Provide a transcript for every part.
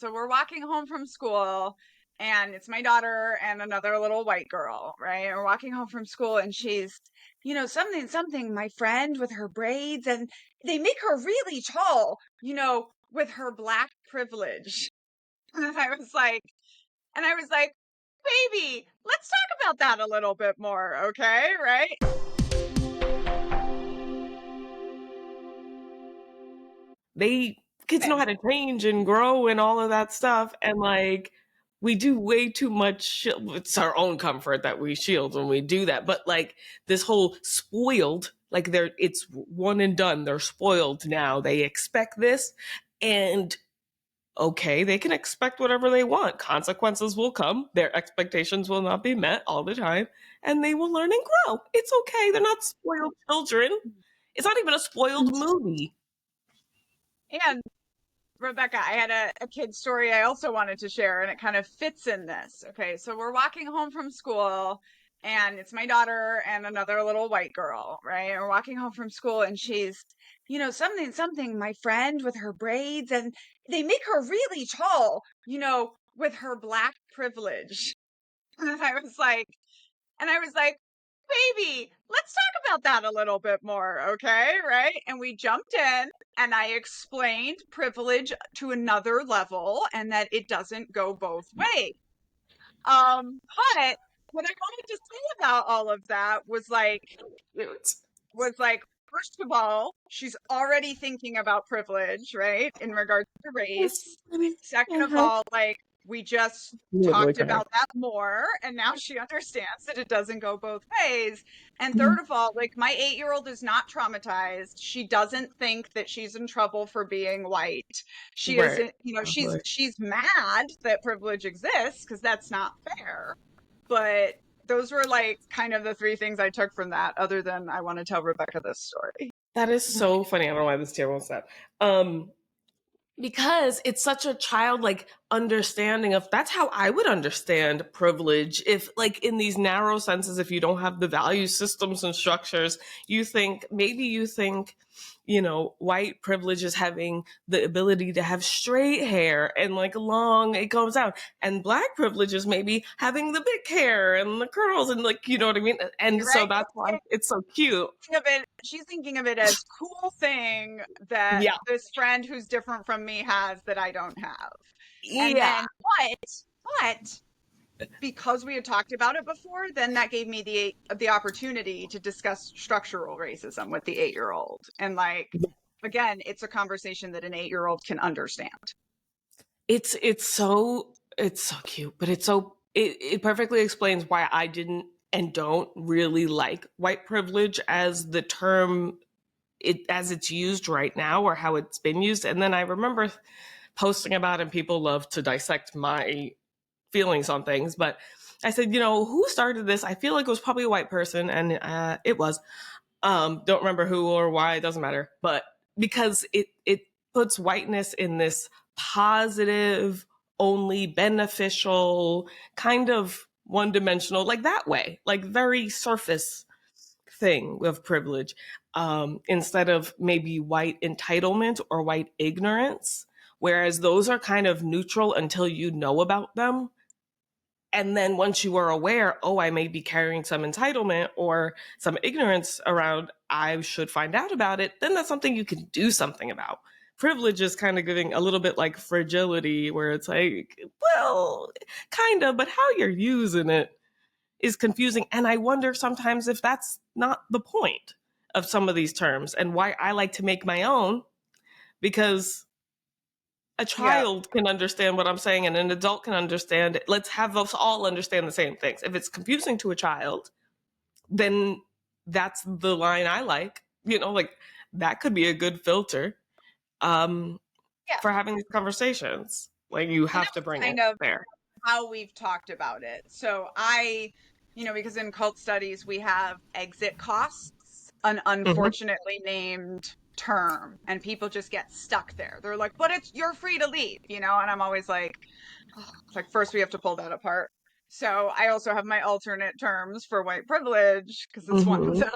So we're walking home from school, and it's my daughter and another little white girl, right? And we're walking home from school, and she's, something, my friend with her braids, and they make her really tall, with her black privilege. And I was like, baby, let's talk about that a little bit more, okay? Right? Kids know how to change and grow and all of that stuff, and like we do way too much. It's our own comfort that we shield when we do that, but like this whole spoiled, like it's one and done, they're spoiled now, they expect this. And okay, they can expect whatever they want, consequences will come, their expectations will not be met all the time, and they will learn and grow. It's okay, they're not spoiled children. It's not even a spoiled movie. And Rebecca, I had a kid story I also wanted to share, and it kind of fits in this. Okay, so we're walking home from school, and it's my daughter and another little white girl, right? And we're walking home from school, and she's, something, my friend with her braids, and they make her really tall, with her black privilege. And I was like, baby, let's talk about that a little bit more, okay? Right? And we jumped in, and I explained privilege to another level, and that it doesn't go both ways. But what I wanted to say about all of that was like, first of all, she's already thinking about privilege, right? In regards to race. Second of all, like, we just talked about that more, and now she understands that it doesn't go both ways. And third of all, like, my 8-year-old is not traumatized. She doesn't think that she's in trouble for being white. She isn't, she's mad that privilege exists because that's not fair. But those were like kind of the three things I took from that, other than I want to tell Rebecca this story. That is so funny. I don't know why this tear won't stop. Because it's such a childlike understanding of, that's how I would understand privilege. If like in these narrow senses, if you don't have the value systems and structures, you think, white privilege is having the ability to have straight hair and like long, it comes out. And black privilege is maybe having the big hair and the curls and like, you know what I mean? And so that's why it's so cute. She's thinking of it as cool thing that this friend who's different from me has that I don't have. And then, but because we had talked about it before, then that gave me the opportunity to discuss structural racism with the 8-year-old. And like, again, it's a conversation that an 8-year-old can understand. It's so cute, but it perfectly explains why I didn't and don't really like white privilege as the term as it's used right now, or how it's been used. And then I remember posting about it, and people love to dissect my feelings on things, but I said, who started this? I feel like it was probably a white person, and it was. Don't remember who or why, it doesn't matter. But because it puts whiteness in this positive, only beneficial, kind of one-dimensional, like that way, like very surface thing of privilege, instead of maybe white entitlement or white ignorance, whereas those are kind of neutral until you know about them. And then once you are aware, I may be carrying some entitlement or some ignorance around, I should find out about it, then that's something you can do something about. Privilege is kind of giving a little bit like fragility, where it's like, well, kind of, but how you're using it is confusing. And I wonder sometimes if that's not the point of some of these terms, and why I like to make my own, because a child can understand what I'm saying and an adult can understand it. Let's have us all understand the same things. If it's confusing to a child, then that's the line I like. Like that could be a good filter for having these conversations. Like you have to bring it there. How we've talked about it. So because in cult studies we have exit costs, an unfortunately named term, and people just get stuck there. They're like, but you're free to leave, and I'm always like, first we have to pull that apart. So I also have my alternate terms for white privilege, because it's one of those.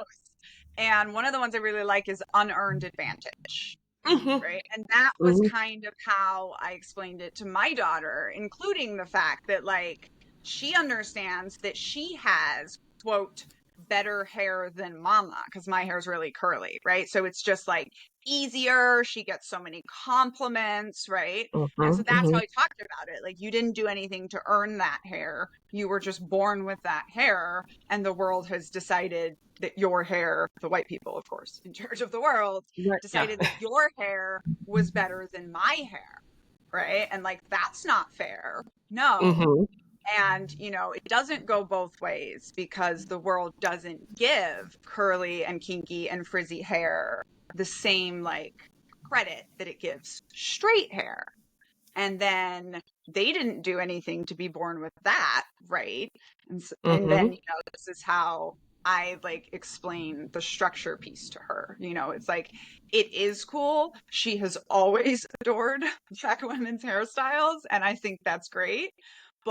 And one of the ones I really like is unearned advantage. Mm-hmm. right? And that was Mm-hmm. kind of how I explained it to my daughter, including the fact that, like, she understands that she has, quote, better hair than mama, because my hair is really curly, right? So it's just like easier. She gets so many compliments, right? And so that's how Mm-hmm. I talked about it. Like, you didn't do anything to earn that hair. You were just born with that hair, and the world has decided that your hair, the white people, of course, in charge of the world, Right. Yeah. decided that your hair was better than my hair, right? And like, that's not fair. No. Mm-hmm. And, it doesn't go both ways, because the world doesn't give curly and kinky and frizzy hair the same, like, credit that it gives straight hair. And then they didn't do anything to be born with that, right? And then, Mm-hmm. this is how I, like, explain the structure piece to her. It's like, it is cool. She has always adored black women's hairstyles, and I think that's great.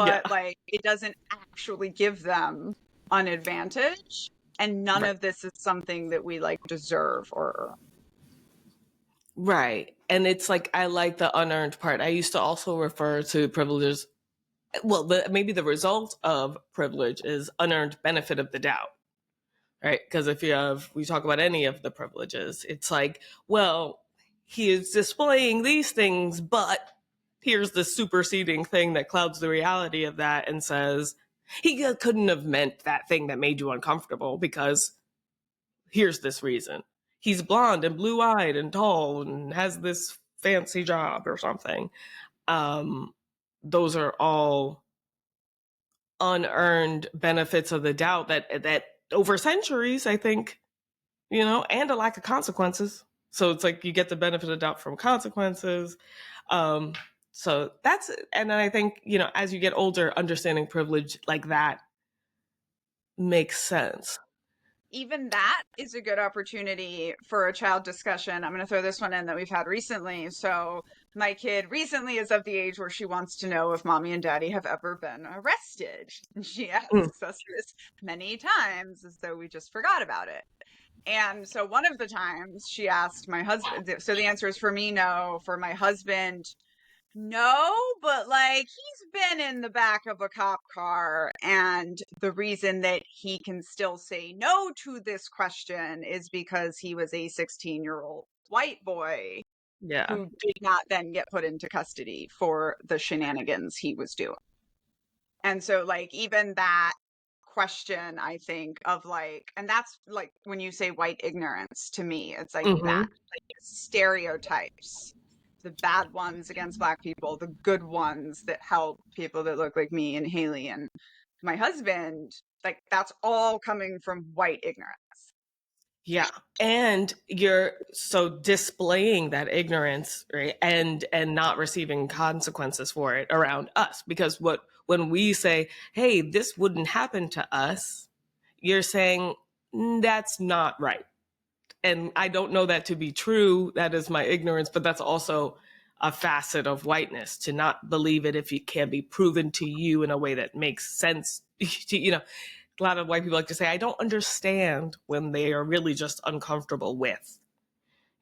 Yeah. But, like, it doesn't actually give them an advantage, and none Right. of this is something that we, like, deserve or Right. And it's like, I like the unearned part. I used to also refer to privileges. Well, maybe the result of privilege is unearned benefit of the doubt, right? Because if we talk about any of the privileges, it's like, well, he is displaying these things, but here's the superseding thing that clouds the reality of that and says, he couldn't have meant that thing that made you uncomfortable because here's this reason. He's blonde and blue eyed and tall and has this fancy job or something. Um, those are all unearned benefits of the doubt that over centuries, I think, and a lack of consequences. So it's like you get the benefit of doubt from consequences. Um, so that's it. And then I think, as you get older, understanding privilege like that makes sense. even that is a good opportunity for a child discussion. I'm going to throw this one in that we've had recently. So, my kid recently is of the age where she wants to know if mommy and daddy have ever been arrested. She Mm, asks us this many times as though we just forgot about it. And so, one of the times she asked my husband, so the answer is, for me, no. For my husband, no, but like, he's been in the back of a cop car, and the reason that he can still say no to this question is because he was a 16-year-old white boy yeah. who did not then get put into custody for the shenanigans he was doing. And so, like, even that question, I think, of like, and that's like when you say white ignorance to me, it's like that, Hmm. like, stereotypes, the bad ones against black people, the good ones that help people that look like me and Haley and my husband, like, that's all coming from white ignorance. Yeah. And you're so displaying that ignorance, right? And not receiving consequences for it around us. Because when we say, hey, this wouldn't happen to us, you're saying, That's not right." And I don't know that to be true. That is my ignorance, but that's also a facet of whiteness, to not believe it if it can be proven to you in a way that makes sense. A lot of white people like to say, I don't understand, when they are really just uncomfortable with.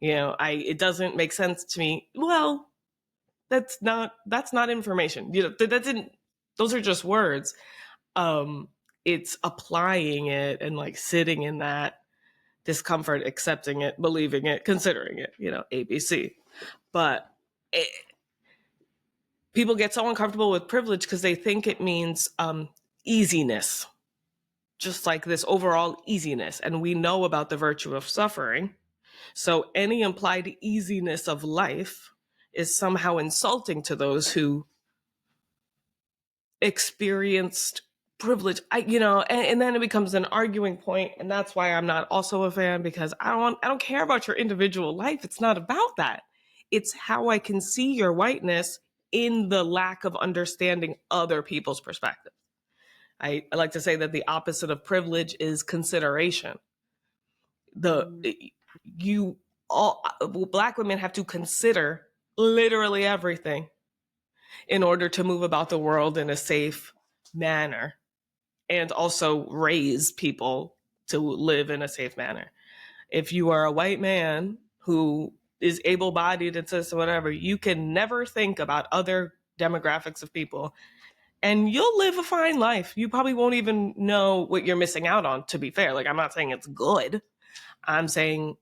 It doesn't make sense to me. Well, that's not information. That didn't those are just words. Um, it's applying it and like sitting in that discomfort, accepting it, believing it, considering it, ABC. But it, people get so uncomfortable with privilege because they think it means easiness, just like this overall easiness. And we know about the virtue of suffering. So any implied easiness of life is somehow insulting to those who experienced privilege. And then it becomes an arguing point, and that's why I'm not also a fan, because I don't care about your individual life. It's not about that. It's how I can see your whiteness in the lack of understanding other people's perspective. I like to say that the opposite of privilege is consideration. The Mm. you all Black women have to consider literally everything in order to move about the world in a safe manner, and also raise people to live in a safe manner. If you are a white man who is able-bodied and says whatever, you can never think about other demographics of people, and you'll live a fine life. You probably won't even know what you're missing out on, to be fair. Like, I'm not saying it's good. I'm saying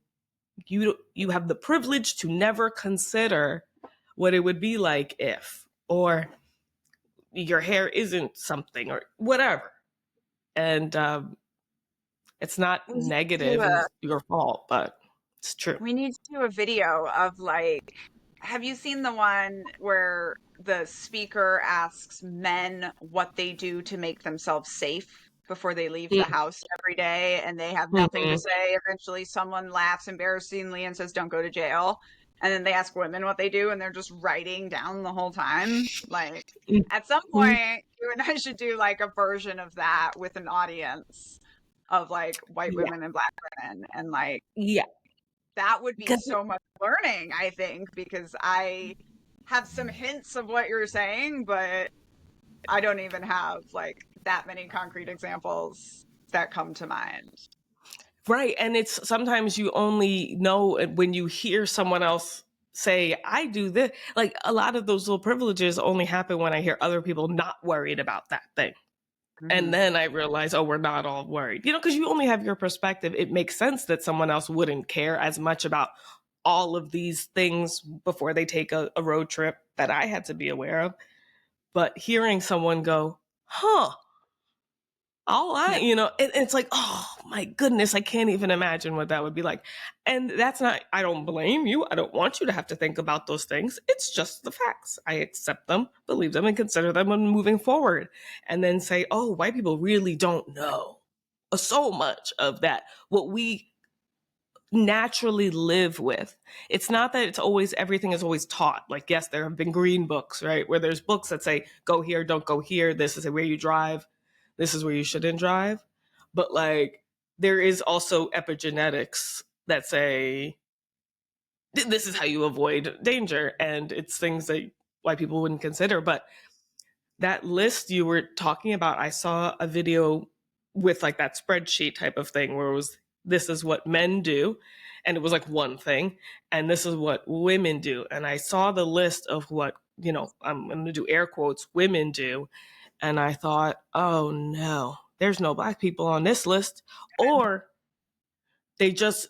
you have the privilege to never consider what it would be like if, or your hair isn't something, or whatever. And it's not We need to do negative and a your fault, but it's true. we need to do a video of like, have you seen the one where the speaker asks men what they do to make themselves safe before they leave the house every day and they have nothing to Mm-hmm. say? Eventually, someone laughs embarrassingly and says, "Don't go to jail." And then they ask women what they do and they're just writing down the whole time. Like, at some Mm-hmm. point, you and I should do like a version of that with an audience of like white Yeah. women and black women, and like Yeah. that would be 'Cause- so much learning, I think, because I have some hints of what you're saying, but I don't even have like that many concrete examples that come to mind. Right. And it's sometimes you only know when you hear someone else say, I do this. Like, a lot of those little privileges only happen when I hear other people not worried about that thing. And Hmm. then I realize, oh, we're not all worried. Because you only have your perspective. It makes sense that someone else wouldn't care as much about all of these things before they take a road trip that I had to be aware of. But hearing someone go, huh, all I, Yeah. and it's like, oh my goodness, I can't even imagine what that would be like. And that's not, I don't blame you. I don't want you to have to think about those things. It's just the facts. I accept them, believe them, and consider them when moving forward. And then say, oh, white people really don't know so much of that, what we naturally live with. It's not that it's always, everything is always taught. Like, yes, there have been green books, right? Where there's books that say, go here, don't go here. This is where you drive. This is where you shouldn't drive. But like, there is also epigenetics that say, this is how you avoid danger. And it's things that white people wouldn't consider. But that list you were talking about, I saw a video with like that spreadsheet type of thing where it was, this is what men do, and it was like one thing, and this is what women do. And I saw the list of what, I'm going to do air quotes, women do. And I thought, oh no, there's no black people on this list. Or they just,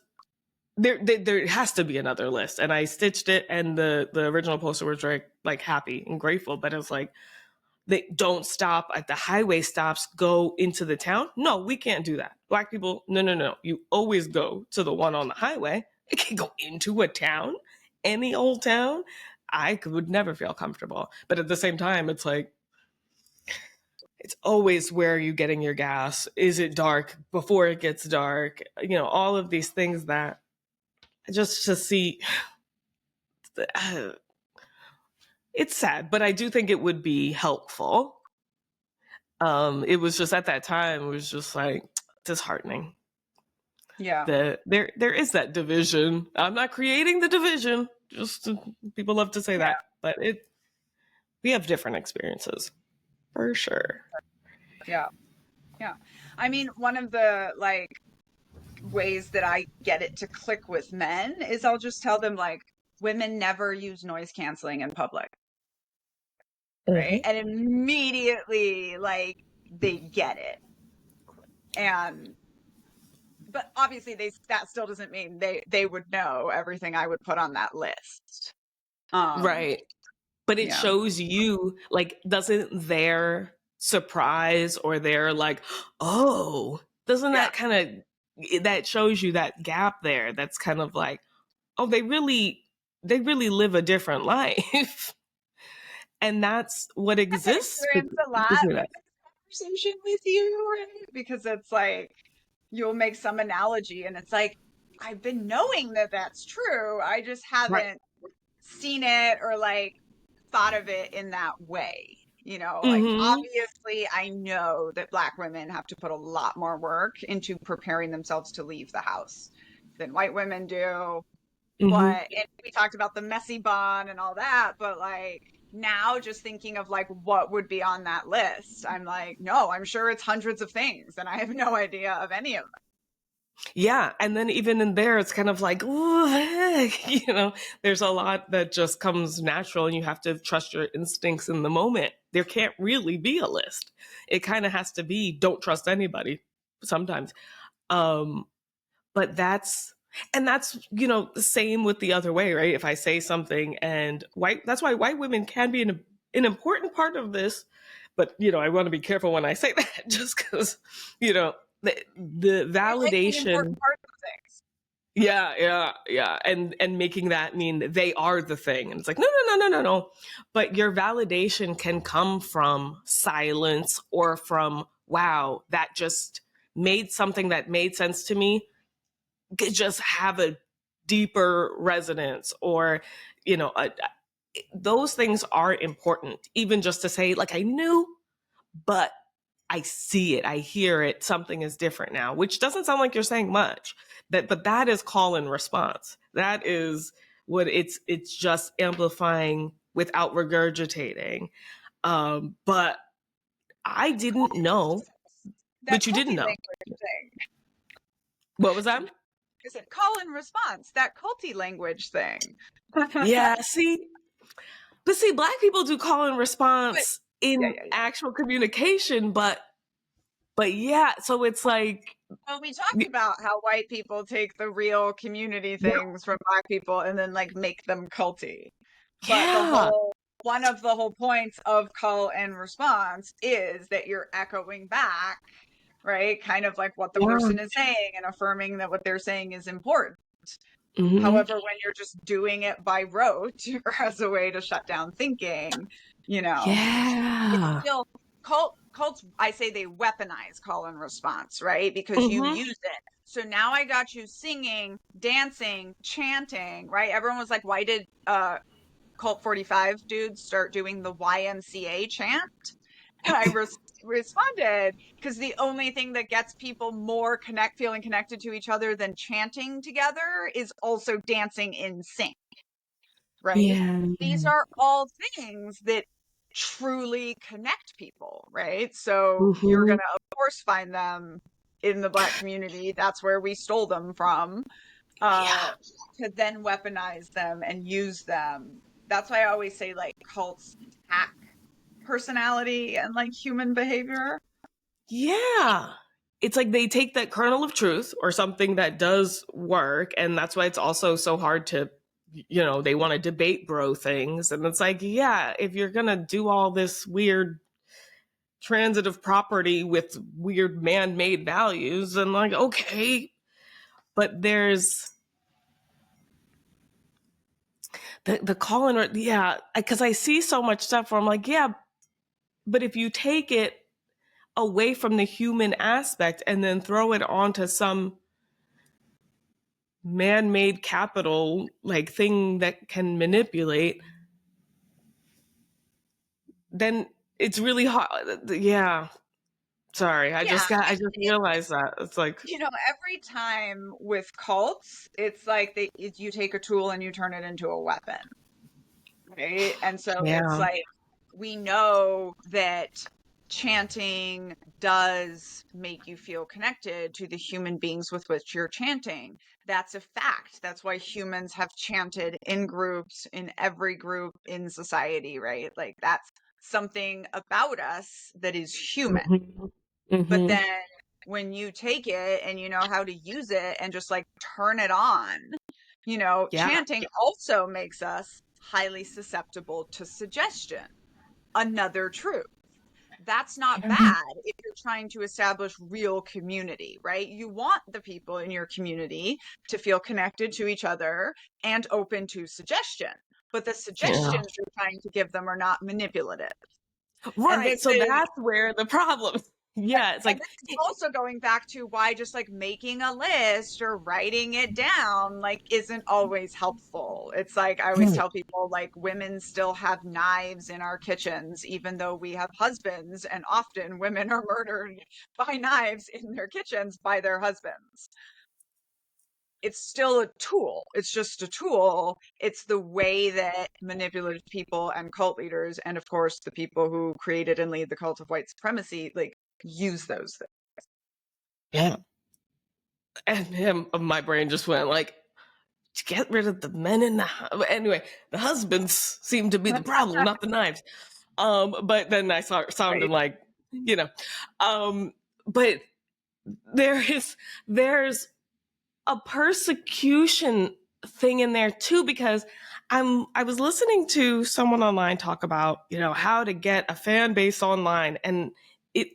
there has to be another list. And I stitched it, and the original poster was very like happy and grateful, but it was like, they don't stop at the highway stops, go into the town. No, we can't do that. Black people, no, no, no. You always go to the one on the highway. It can go into a town, any old town. I would never feel comfortable. But at the same time, it's like, it's always, where are you getting your gas? Is it dark before it gets dark? All of these things that just to see, it's sad, but I do think it would be helpful. It was just at that time, it was just like disheartening Yeah. that there is that division. I'm not creating the division. People love to say Yeah. that, but we have different experiences for sure. Yeah. Yeah. I mean, one of the like ways that I get it to click with men is I'll just tell them like, women never use noise canceling in public, right? Hmm. And immediately like they get it. And but obviously that still doesn't mean they would know everything I would put on that list. Um Right. But it yeah. shows you, like, doesn't their surprise or their like, oh, doesn't Yeah. that kind of, that shows you that gap there? That's kind of like, oh, they really live a different life. And that's what I exists for experience a people to lot do with that. this conversation with you, right? Because it's like you'll make some analogy and it's like I've been knowing that that's true. I just Right. haven't seen it or like thought of it in that way. Like Mm-hmm. obviously I know that black women have to put a lot more work into preparing themselves to leave the house than white women do. Mm-hmm. But and we talked about the messy bun and all that, but like now just thinking of like what would be on that list, I'm like, no, I'm sure it's hundreds of things and I have no idea of any of them. Yeah, and then even in there, it's kind of like, ooh, there's a lot that just comes natural, and you have to trust your instincts in the moment. There can't really be a list. It kind of has to be, don't trust anybody sometimes. Um, but that's the same with the other way, right? If I say something and that's why white women can be an important part of this, but I want to be careful when I say that, just because you know the We like the important validation. parts of things. Yeah, and making that mean they are the thing, and it's like, no. But your validation can come from silence, or from, wow, that just made something that made sense to me just have a deeper resonance, or those things are important, even just to say, like, I knew, but I see it, I hear it, something is different now, which doesn't sound like you're saying much. But that is call and response. That is what it's just amplifying without regurgitating. But I didn't know, That but you didn't culty know. language thing. What was that? Is it call and response? That culty language thing. But Yeah, see, Black people do call and response yeah, in yeah, yeah. actual communication, but yeah, so it's like, Well, we talked about how white people take the real community things from black people and then like make them culty. But yeah, one of the whole points of call and response is that you're echoing back, right? Kind of like what the yeah, person is saying and affirming that what they're saying is important. hmm, However, when you're just doing it by rote or as a way to shut down thinking, you know, it's yeah, still cults. I say they weaponize call and response, right? Because you hmm, use it. So now I got you singing, dancing, chanting, right? Everyone was like, why did cult 45 dudes start doing the YMCA chant? And I responded, because the only thing that gets people more feeling connected to each other than chanting together is also dancing in sync, right? yeah, These are all things that truly connect people, right? So you're hmm, going to, of course, find them in the Black community. That's where we stole them from, uh, yeah, to then weaponize them and use them. That's why I always say, like, cults hack personality and like human behavior. yeah. It's like they take that kernel of truth or something that does work, and that's why it's also so hard to, they want to debate bro things, and it's like, yeah, if you're gonna do all this weird transitive property with weird man-made values, and like, okay, but there's the call and, yeah, because I see so much stuff where I'm like, yeah, but if you take it away from the human aspect and then throw it onto some man-made capital like thing that can manipulate, then it's really hard. Yeah, sorry, Yeah, I just realized that it's like, every time with cults, it's like you take a tool and you turn it into a weapon, right? And so it's yeah, like we know that chanting does make you feel connected to the human beings with which you're chanting. That's a fact. That's why humans have chanted in groups, in every group in society, right? Like that's something about us that is human. hmm, But hmm, then when you take it and you know how to use it and just like turn it on, yeah, chanting also makes us highly susceptible to suggestion. Another truth. That's not bad if you're trying to establish real community, right? You want the people in your community to feel connected to each other and open to suggestion. But the yeah, suggestions you're trying to give them are not manipulative. And right. this So is that's where the problem. Yeah, it's And like, this is also going back to why just like making a list or writing it down like isn't always helpful. It's like I always tell people like women still have knives in our kitchens even though we have husbands, and often women are murdered by knives in their kitchens by their husbands. It's still a tool. It's just a tool. It's the way that manipulative people and cult leaders, and of course the people who created and lead the cult of white supremacy, like use those things. yeah, And my brain just went like, get rid of the men in the anyway, the husbands seem to be the problem, not the knives. But then I sounded Right. like, you know, um, but there's a persecution thing in there too, because I was listening to someone online talk about, how to get a fan base online, and it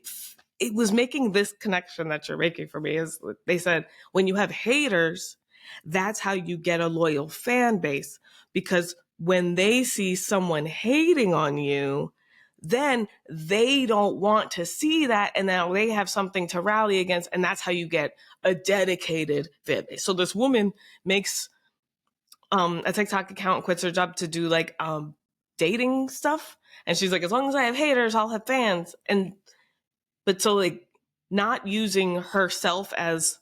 it was making this connection that you're making for me. Is they said, when you have haters, that's how you get a loyal fan base, because when they see someone hating on you, then they don't want to see that, and now they have something to rally against, and that's how you get a dedicated fan base. So this woman makes a TikTok account and quits her job to do like dating stuff, and she's like, as long as I have haters, I'll have fans. And but so like, not using herself as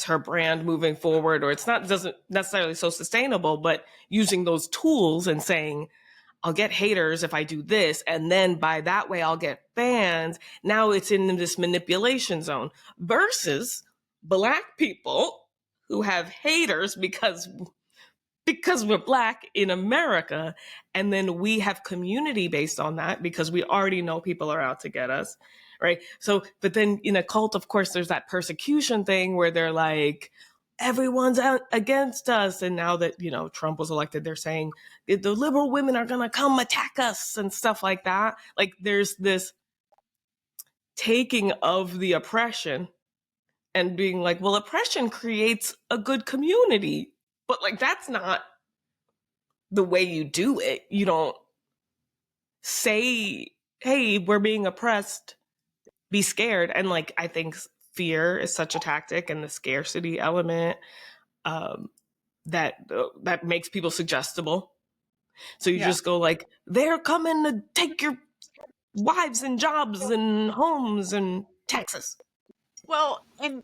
her brand moving forward, or it's not doesn't necessarily so sustainable, but using those tools and saying, I'll get haters if I do this, and then by that way I'll get fans. Now it's in this manipulation zone versus Black people who have haters because we're Black in America, and then we have community based on that because we already know people are out to get us, right? So, but then in a cult, of course, there's that persecution thing where they're like, everyone's out against us. And now that, Trump was elected, they're saying the liberal women are going to come attack us and stuff like that. Like, there's this taking of the oppression and being like, well, oppression creates a good community, but like, that's not the way you do it. You don't say, hey, we're being oppressed, be scared. And like, I think fear is such a tactic, and the scarcity element, um, that makes people suggestible. So you Yeah. just go like, they're coming to take your wives and jobs and homes and Texas. Well, and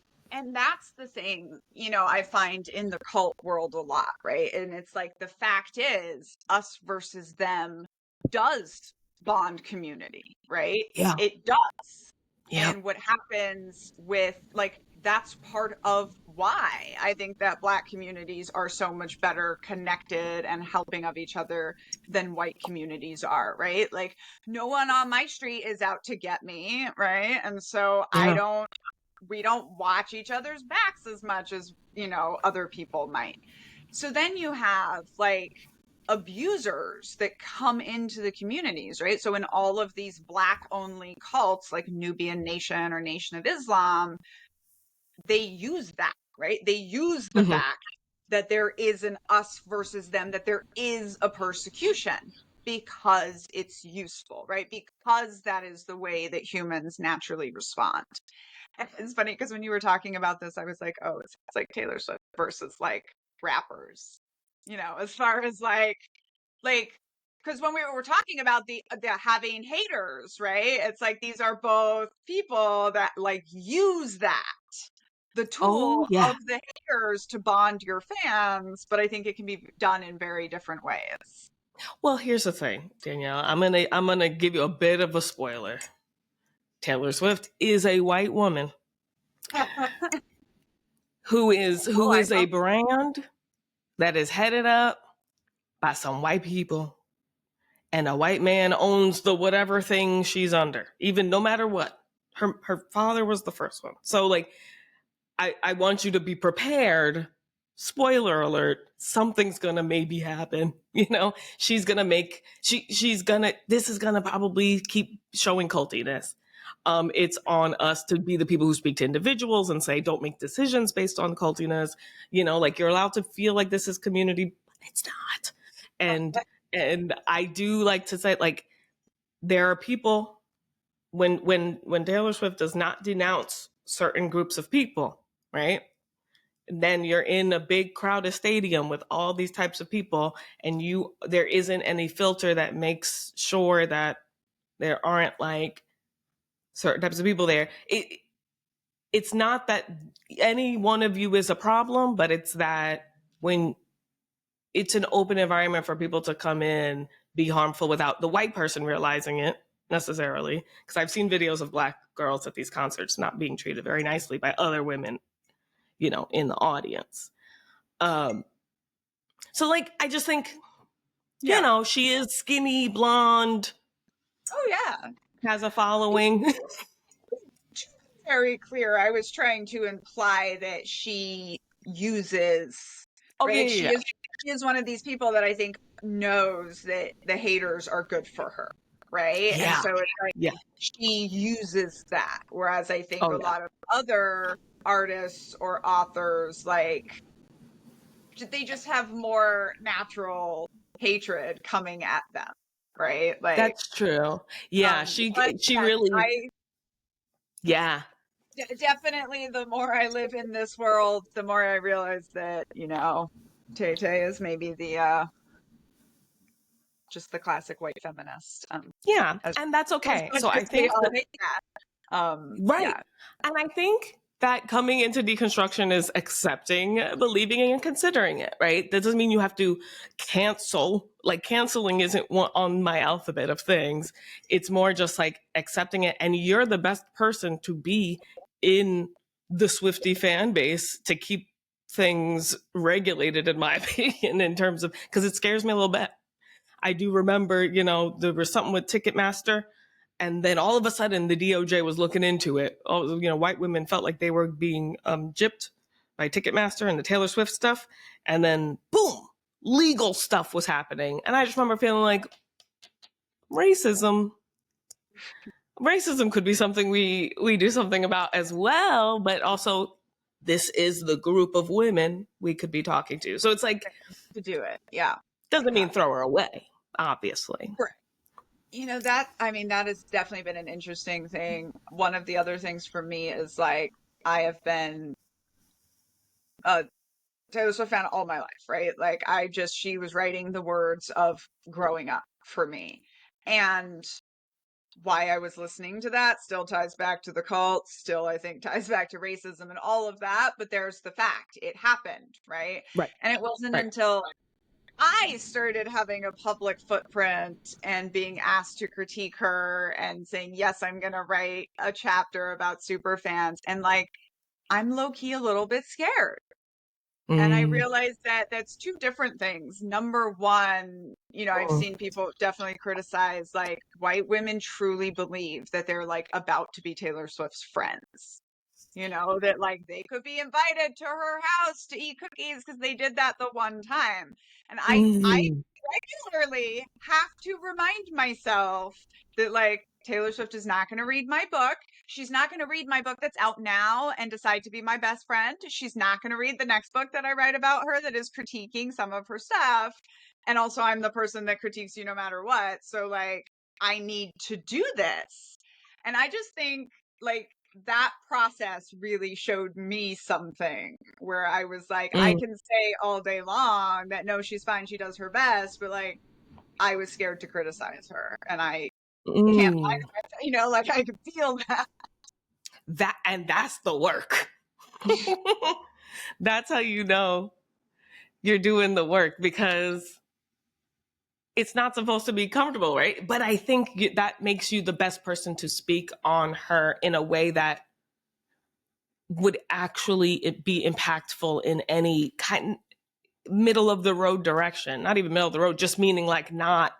that's the thing, I find in the cult world a lot, right? And it's like the fact is us versus them does bond community, right? Yeah. It does. Yep. And what happens with like that's part of why I think that Black communities are so much better connected and helping of each other than white communities are, right? Like no one on my street is out to get me, right? And so Yeah. we don't watch each other's backs as much as, other people might. So then you have like abusers that come into the communities, right? So in all of these Black only cults like Nubian Nation or Nation of Islam, they use that, right? They use the Mm-hmm. fact that there is an us versus them, that there is a persecution because it's useful, right? Because that is the way that humans naturally respond. It's funny because when you were talking about this, I was like, oh, it's like Taylor Swift versus like rappers, as far as like, because when we were talking about the having haters, right? It's like these are both people that like use that the Oh tool yeah. of the haters to bond your fans, but I think it can be done in very different ways. Well, here's the thing, Danielle. I'm gonna give you a bit of a spoiler. Taylor Swift is a white woman who is Well, who I is a know. brand that is headed up by some white people, and a white man owns the whatever thing she's under, even no matter what. Her father was the first one. So like, I want you to be prepared. Spoiler alert, something's gonna maybe happen. She's gonna she's gonna this is gonna probably keep showing cultiness. It's on us to be the people who speak to individuals and say, don't make decisions based on cultiness. Like, you're allowed to feel like this is community, but it's not. And I do like to say, like, there are people, when Taylor Swift does not denounce certain groups of people, right? Then you're in a big crowded stadium with all these types of people, and there isn't any filter that makes sure that there aren't like certain types of people there. It's not that any one of you is a problem, but it's that when it's an open environment for people to come in, be harmful without the white person realizing it necessarily. Because I've seen videos of Black girls at these concerts not being treated very nicely by other women in the audience. So like, I just think, Yeah. she is skinny, blonde, Oh yeah. has a following. Very clear. I was trying to imply that she uses, Oh right? yeah, Like yeah, yeah. she is one of these people that I think knows that the haters are good for her, right? And Yeah. so it's like Yeah. she uses that. Whereas I think Oh a yeah. lot of other artists or authors, like they just have more natural hatred coming at them, right? Like, That's true. Yeah, but she yes, really, I yeah. definitely, the more I live in this world, the more I realize that, Tay Tay is maybe the just the classic white feminist. Yeah, As and that's okay. much So as I we think all that, hate that. right. Yeah. And I think that coming into deconstruction is accepting, believing, and considering it, right? That doesn't mean you have to cancel. Like, canceling isn't on my alphabet of things. It's more just like accepting it. And you're the best person to be in the Swiftie fan base to keep things regulated, in my opinion, in terms of, because it scares me a little bit. I do remember, there was something with Ticketmaster, and then all of a sudden the DOJ was looking into it. All, white women felt like they were being gypped by Ticketmaster and the Taylor Swift stuff, and then boom, legal stuff was happening, and I just remember feeling like racism. Racism could be something we do something about as well, but also this is the group of women we could be talking to. So it's like, To do it. Yeah. doesn't Yeah. mean throw her away, obviously. Correct. That, I mean, that has definitely been an interesting thing. One of the other things for me is like, I have been a Taylor Swift fan all my life, right? Like, she was writing the words of growing up for me. And why I was listening to that still ties back to the cult, still, I think, ties back to racism and all of that. But there's the fact it happened, right? Right. And it wasn't Right. until I started having a public footprint and being asked to critique her and saying, yes, I'm going to write a chapter about super fans. And like, I'm low key a little bit scared. And I Mm. realized that that's two different things. Number one, I've Mm. seen people definitely criticize like white women truly believe that they're like about to be Taylor Swift's friends. That like they could be invited to her house to eat cookies because they did that the one time. And I Mm. regularly have to remind myself that like Taylor Swift is not going to read my book. She's not going to read my book that's out now and decide to be my best friend. She's not going to read the next book that I write about her that is critiquing some of her stuff. And also, I'm the person that critiques you no matter what. So, like, I need to do this. And I just think, like, that process really showed me something where I was like, I Mm. can say all day long that no, she's fine, she does her best, but like, I was scared to criticize her. And I can't lie Mm. to myself, like I could feel that. That's the work. That's how you know you're doing the work, because it's not supposed to be comfortable, right? But I think that makes you the best person to speak on her in a way that would actually be impactful in any kind middle of the road direction. Not even middle of the road, just meaning like not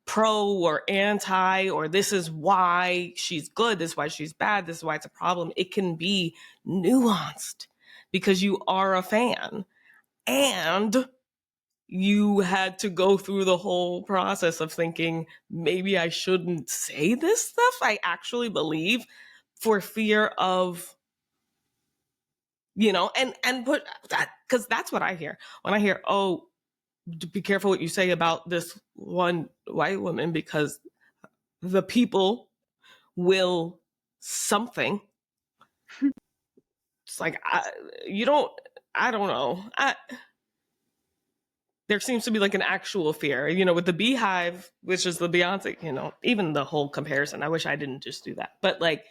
pro or anti, or this is why she's good, this is why she's bad, this is why it's a problem. It can be nuanced because you are a fan and you had to go through the whole process of thinking, maybe I shouldn't say this stuff I actually believe, for fear of, and put that, because that's what I hear when I hear, oh, be careful what you say about this one white woman because the people will something. It's like, I don't know. There seems to be like an actual fear, with the beehive, which is the Beyonce, even the whole comparison. I wish I didn't just do that. But like,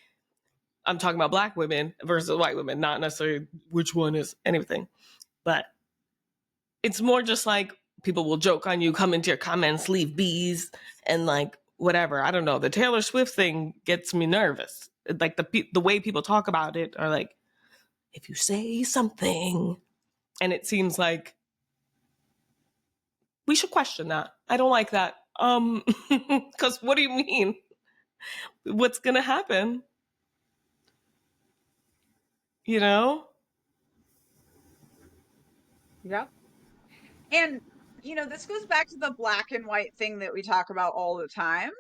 I'm talking about black women versus white women, not necessarily which one is anything. But it's more just like people will joke on you, come into your comments, leave bees, and like whatever. I don't know. The Taylor Swift thing gets me nervous. Like the way people talk about it are like, if you say something. And it seems like we should question that. I don't like that. Because what do you mean? What's going to happen? You know? Yeah. And, this goes back to the black and white thing that we talk about all the time.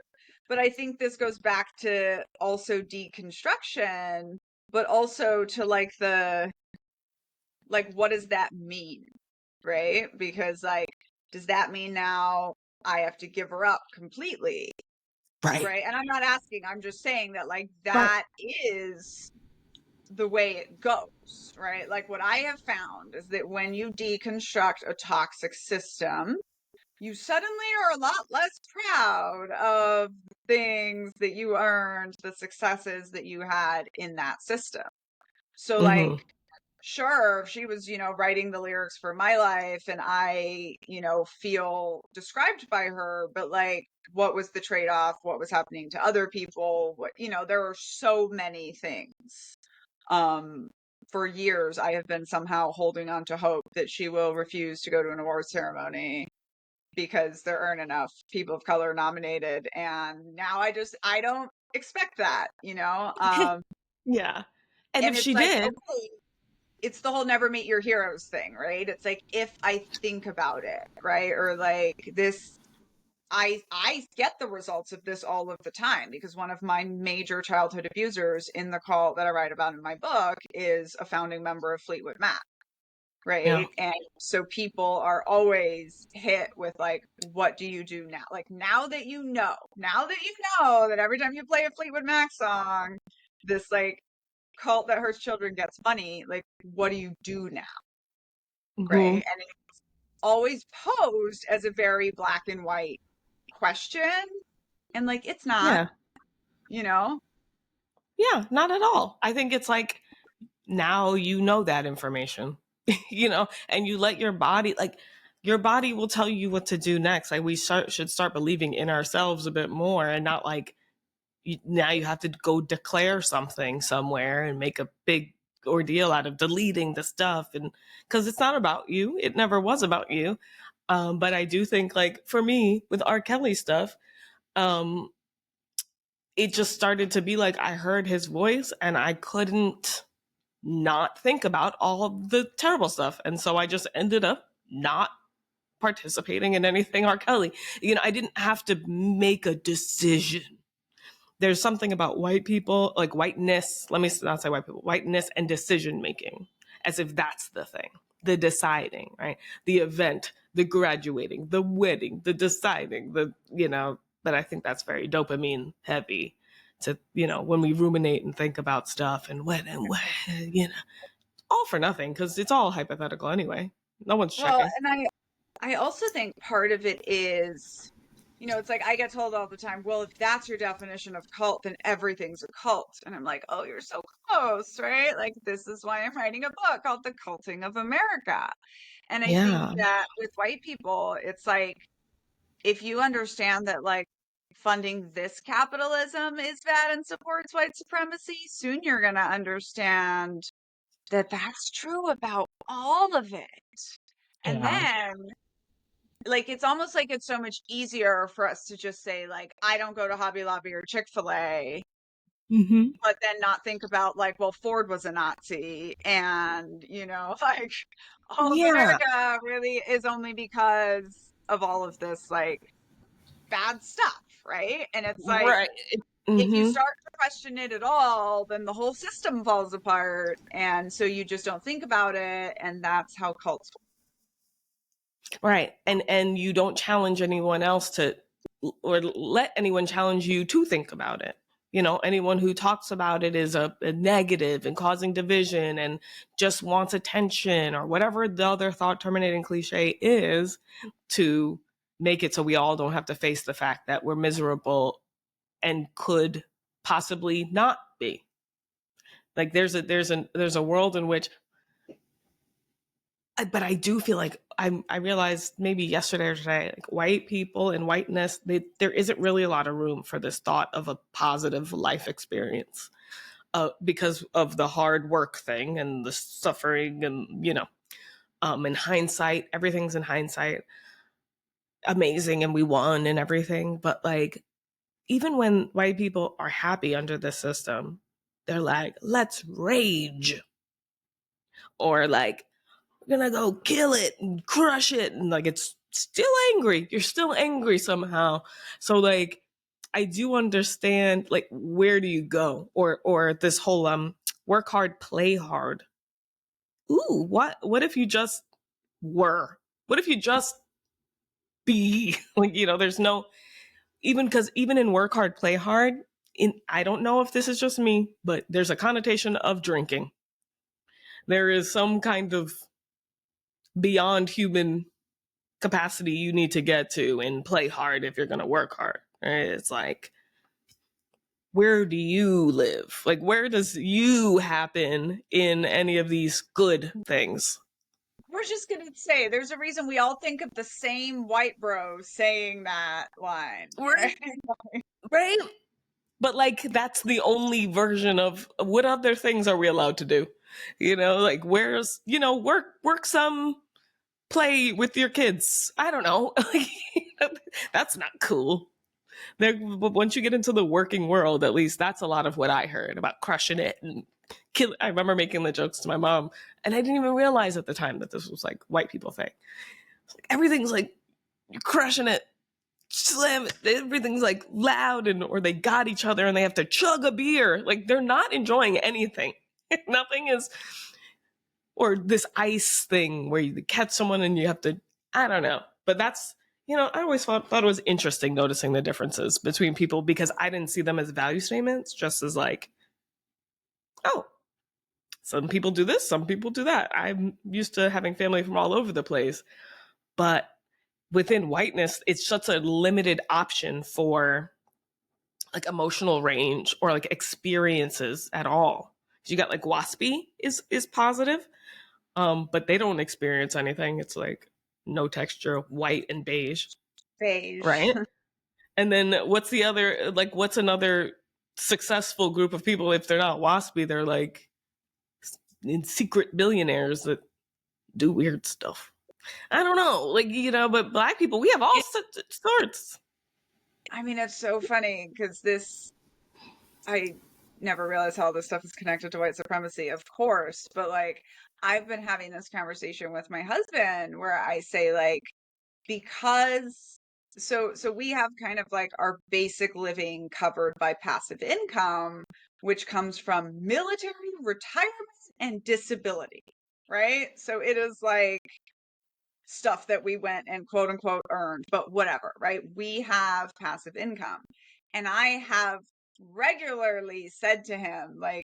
But I think this goes back to also deconstruction, but also to what does that mean? Right? Because, does that mean now I have to give her up completely? Right. Right? And I'm not asking, I'm just saying that, Right. that is the way it goes, right? Like, what I have found is that when you deconstruct a toxic system, you suddenly are a lot less proud of things that you earned, the successes that you had in that system. So, Mm-hmm. sure, if she was, writing the lyrics for my life and I, feel described by her, but what was the trade-off? What was happening to other people? There are so many things. Um, for years, I have been somehow holding on to hope that she will refuse to go to an awards ceremony because there aren't enough people of color nominated. And now I don't expect that. Yeah. And And if it's she like, did, okay, it's the whole never meet your heroes thing, right? It's like, if I think about it, right? Or this, I get the results of this all of the time because one of my major childhood abusers in the cult that I write about in my book is a founding member of Fleetwood Mac. yeah. Right. And so people are always hit with what do you do now? Now that you know that every time you play a Fleetwood Mac song, this cult that hurts children gets money, what do you do now? Right. Mm-hmm. And it's always posed as a very black and white question. And it's not, Yeah. you know? Yeah, not at all. I think it's like now you know that information, and you let your body will tell you what to do next. Like should start believing in ourselves a bit more and not now you have to go declare something somewhere and make a big ordeal out of deleting the stuff. And because it's not about you, it never was about you. But I do think for me with R. Kelly stuff, um, it just started to be like I heard his voice and I couldn't not think about all the terrible stuff. And so I just ended up not participating in anything R. Kelly. I didn't have to make a decision. There's something about white people, like whiteness, let me not say white people, whiteness and decision making, as if that's the thing, the deciding, right? The event, the graduating, the wedding, the deciding, but I think that's very dopamine heavy to, when we ruminate and think about stuff and when, all for nothing because it's all hypothetical anyway. No one's Well, checking. and I also think part of it is, it's like I get told all the time, well, if that's your definition of cult, then everything's a cult. And I'm like, oh, you're so close, right? This is why I'm writing a book called The Culting of America. And I think Yeah. that with white people, it's like, if you understand that funding this capitalism is bad and supports white supremacy, soon you're going to understand that that's true about all of it. And Yeah. then it's almost like it's so much easier for us to just say I don't go to Hobby Lobby or Chick-fil-A, Mm-hmm. but then not think about well, Ford was a Nazi and all of Yeah. America really is only because of all of this bad stuff, right? And it's Right. if you Mm-hmm. start to question it at all, then the whole system falls apart, and so you just don't think about it, and that's how cults. Right. And you don't challenge anyone else to or let anyone challenge you to think about it. Anyone who talks about it is a negative and causing division and just wants attention or whatever the other thought terminating cliche is to make it so we all don't have to face the fact that we're miserable and could possibly not be. Like there's a world in which but I do feel like I realized maybe yesterday or today, like white people and whiteness, there isn't really a lot of room for this thought of a positive life experience. because of the hard work thing and the suffering and, in hindsight, everything's in hindsight amazing and we won and everything. But like, even when white people are happy under the system, they're like, let's rage. Or like, we're gonna go kill it and crush it. And like, it's still angry. You're still angry somehow. So like, I do understand like, where do you go? Or this whole work hard, play hard. Ooh, what if you just were? What if you just be? Like, there's no, even because even in work hard, play hard, I don't know if this is just me, but there's a connotation of drinking. There is some kind of beyond human capacity you need to get to and play hard if you're going to work hard. Right? It's like, where do you live? Like, where does you happen in any of these good things? We're just gonna say there's a reason we all think of the same white bro saying that line, Right? right? Right? But like, that's the only version of what other things are we allowed to do? Like, where's, work some, play with your kids. I don't know. That's not cool. But once you get into the working world, at least that's a lot of what I heard about crushing it and kill. I remember making the jokes to my mom, and I didn't even realize at the time that this was like white people thing. Like, everything's like, you're crushing it, slam it. Everything's like loud, and or they got each other and they have to chug a beer. Like, they're not enjoying anything. Nothing is, or this ice thing where you catch someone and you have to, I don't know. But that's, I always thought it was interesting noticing the differences between people because I didn't see them as value statements, just as like, oh, some people do this, some people do that. I'm used to having family from all over the place. But within whiteness, it's such a limited option for like emotional range or like experiences at all. You got like waspy is positive, but they don't experience anything. It's like no texture, white and beige, Beige. right? And then what's the other, like, what's another successful group of people if they're not waspy? They're like in secret billionaires that do weird stuff. I don't know, like, but black people, we have all sorts. I mean, it's so funny because I never realized how this stuff is connected to white supremacy, of course, but like, I've been having this conversation with my husband where I say, like, because so we have kind of like our basic living covered by passive income, which comes from military retirement and disability, right? So it is like stuff that we went and quote unquote earned, but whatever, right? We have passive income. And I have regularly said to him, like,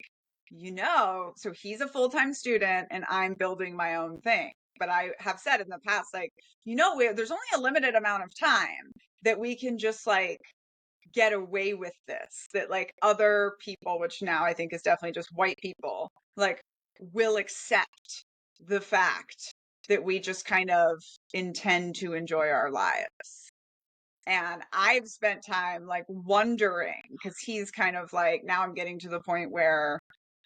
so he's a full time student and I'm building my own thing. But I have said in the past, like, there's only a limited amount of time that we can just like get away with this, that like other people, which now I think is definitely just white people, like will accept the fact that we just kind of intend to enjoy our lives. And I've spent time like wondering, because he's kind of like, now I'm getting to the point where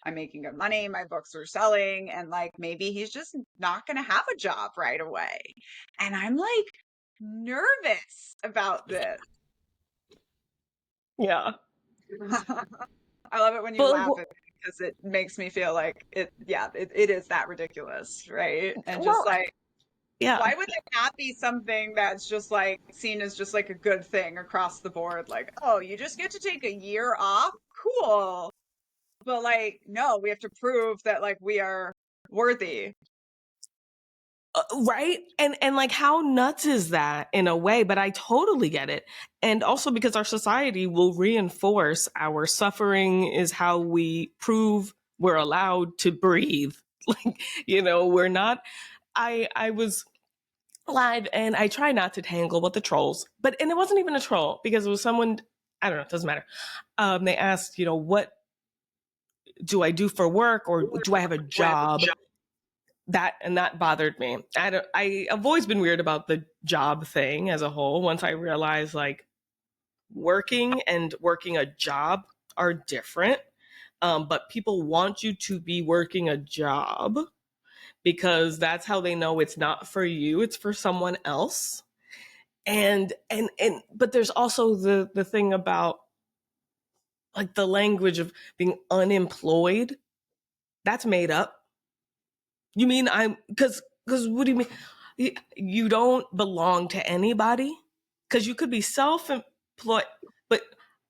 I'm making good money, my books are selling, and like maybe he's just not going to have a job right away. And I'm like nervous about this. Yeah. I love it when you But laugh at it because it makes me feel like it is that ridiculous, right? And just well, like, yeah. why would it not be something that's just like seen as just like a good thing across the board? Like, oh, you just get to take a year off? Cool. But like, no, we have to prove that like we are worthy. Right, and like, how nuts is that in a way? But I totally get it. And also because our society will reinforce our suffering is how we prove we're allowed to breathe. Like, we're not. I was live and I try not to tangle with the trolls, and it wasn't even a troll because it was someone, I don't know, it doesn't matter. They asked, what do I do for work, or do I have a job? That bothered me. I've always been weird about the job thing as a whole. Once I realized like working and working a job are different. But people want you to be working a job because that's how they know it's not for you, it's for someone else. And but there's also the thing about like the language of being unemployed. That's made up. You mean I'm because what do you mean? You don't belong to anybody? Because you could be self-employed, but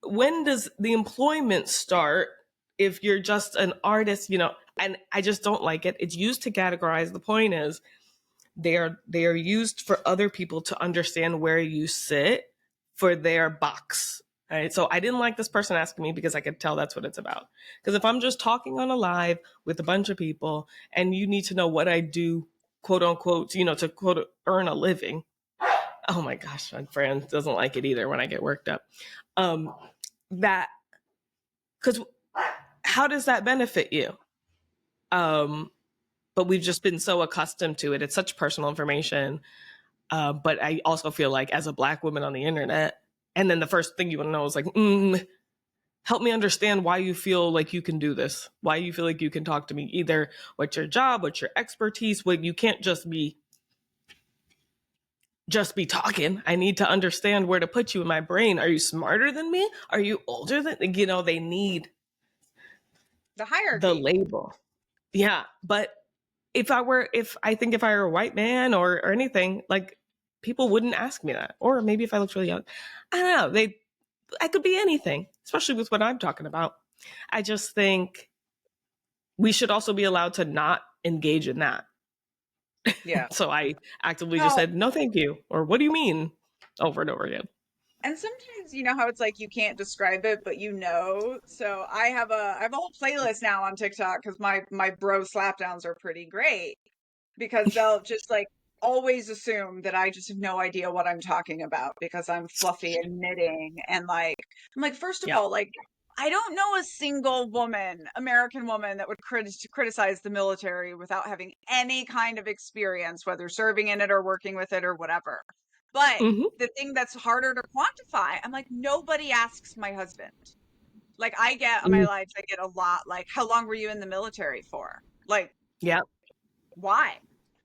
when does the employment start if you're just an artist, you know? And I just don't like it. It's used to categorize. The point is they are used for other people to understand where you sit for their box. Right. So I didn't like this person asking me because I could tell that's what it's about. Because if I'm just talking on a live with a bunch of people and you need to know what I do, quote unquote, you know, to quote earn a living. Oh my gosh, my friend doesn't like it either when I get worked up. Um, that because how does that benefit you? Um, but we've just been so accustomed to it. It's such personal information. But I also feel like as a Black woman on the internet, and then the first thing you want to know is like, help me understand why you feel like you can do this, why you feel like you can talk to me, either what's your job, what's your expertise, what you can't just be talking. I need to understand where to put you in my brain. Are you smarter than me? Are you older than, you know, they need The the hierarchy. label. Yeah. But if I were a white man or anything, like people wouldn't ask me that. Or maybe if I looked really young, I don't know. I could be anything, especially with what I'm talking about. I just think we should also be allowed to not engage in that. Yeah. So I actively just No, said, no, thank you. Or what do you mean? Over and over again. and sometimes you know how it's like you can't describe it, but you know. So I have a whole playlist now on TikTok because my bro slapdowns are pretty great because they'll just like always assume that I just have no idea what I'm talking about because I'm fluffy and knitting and like I'm like first of Yeah. all like I don't know a single woman, American woman that would criticize the military without having any kind of experience, whether serving in it or working with it or whatever. But Hmm. the thing that's harder to quantify, I'm like nobody asks my husband. Like I get on my lives, I get a lot like, how long were you in the military for? Like Yeah. why?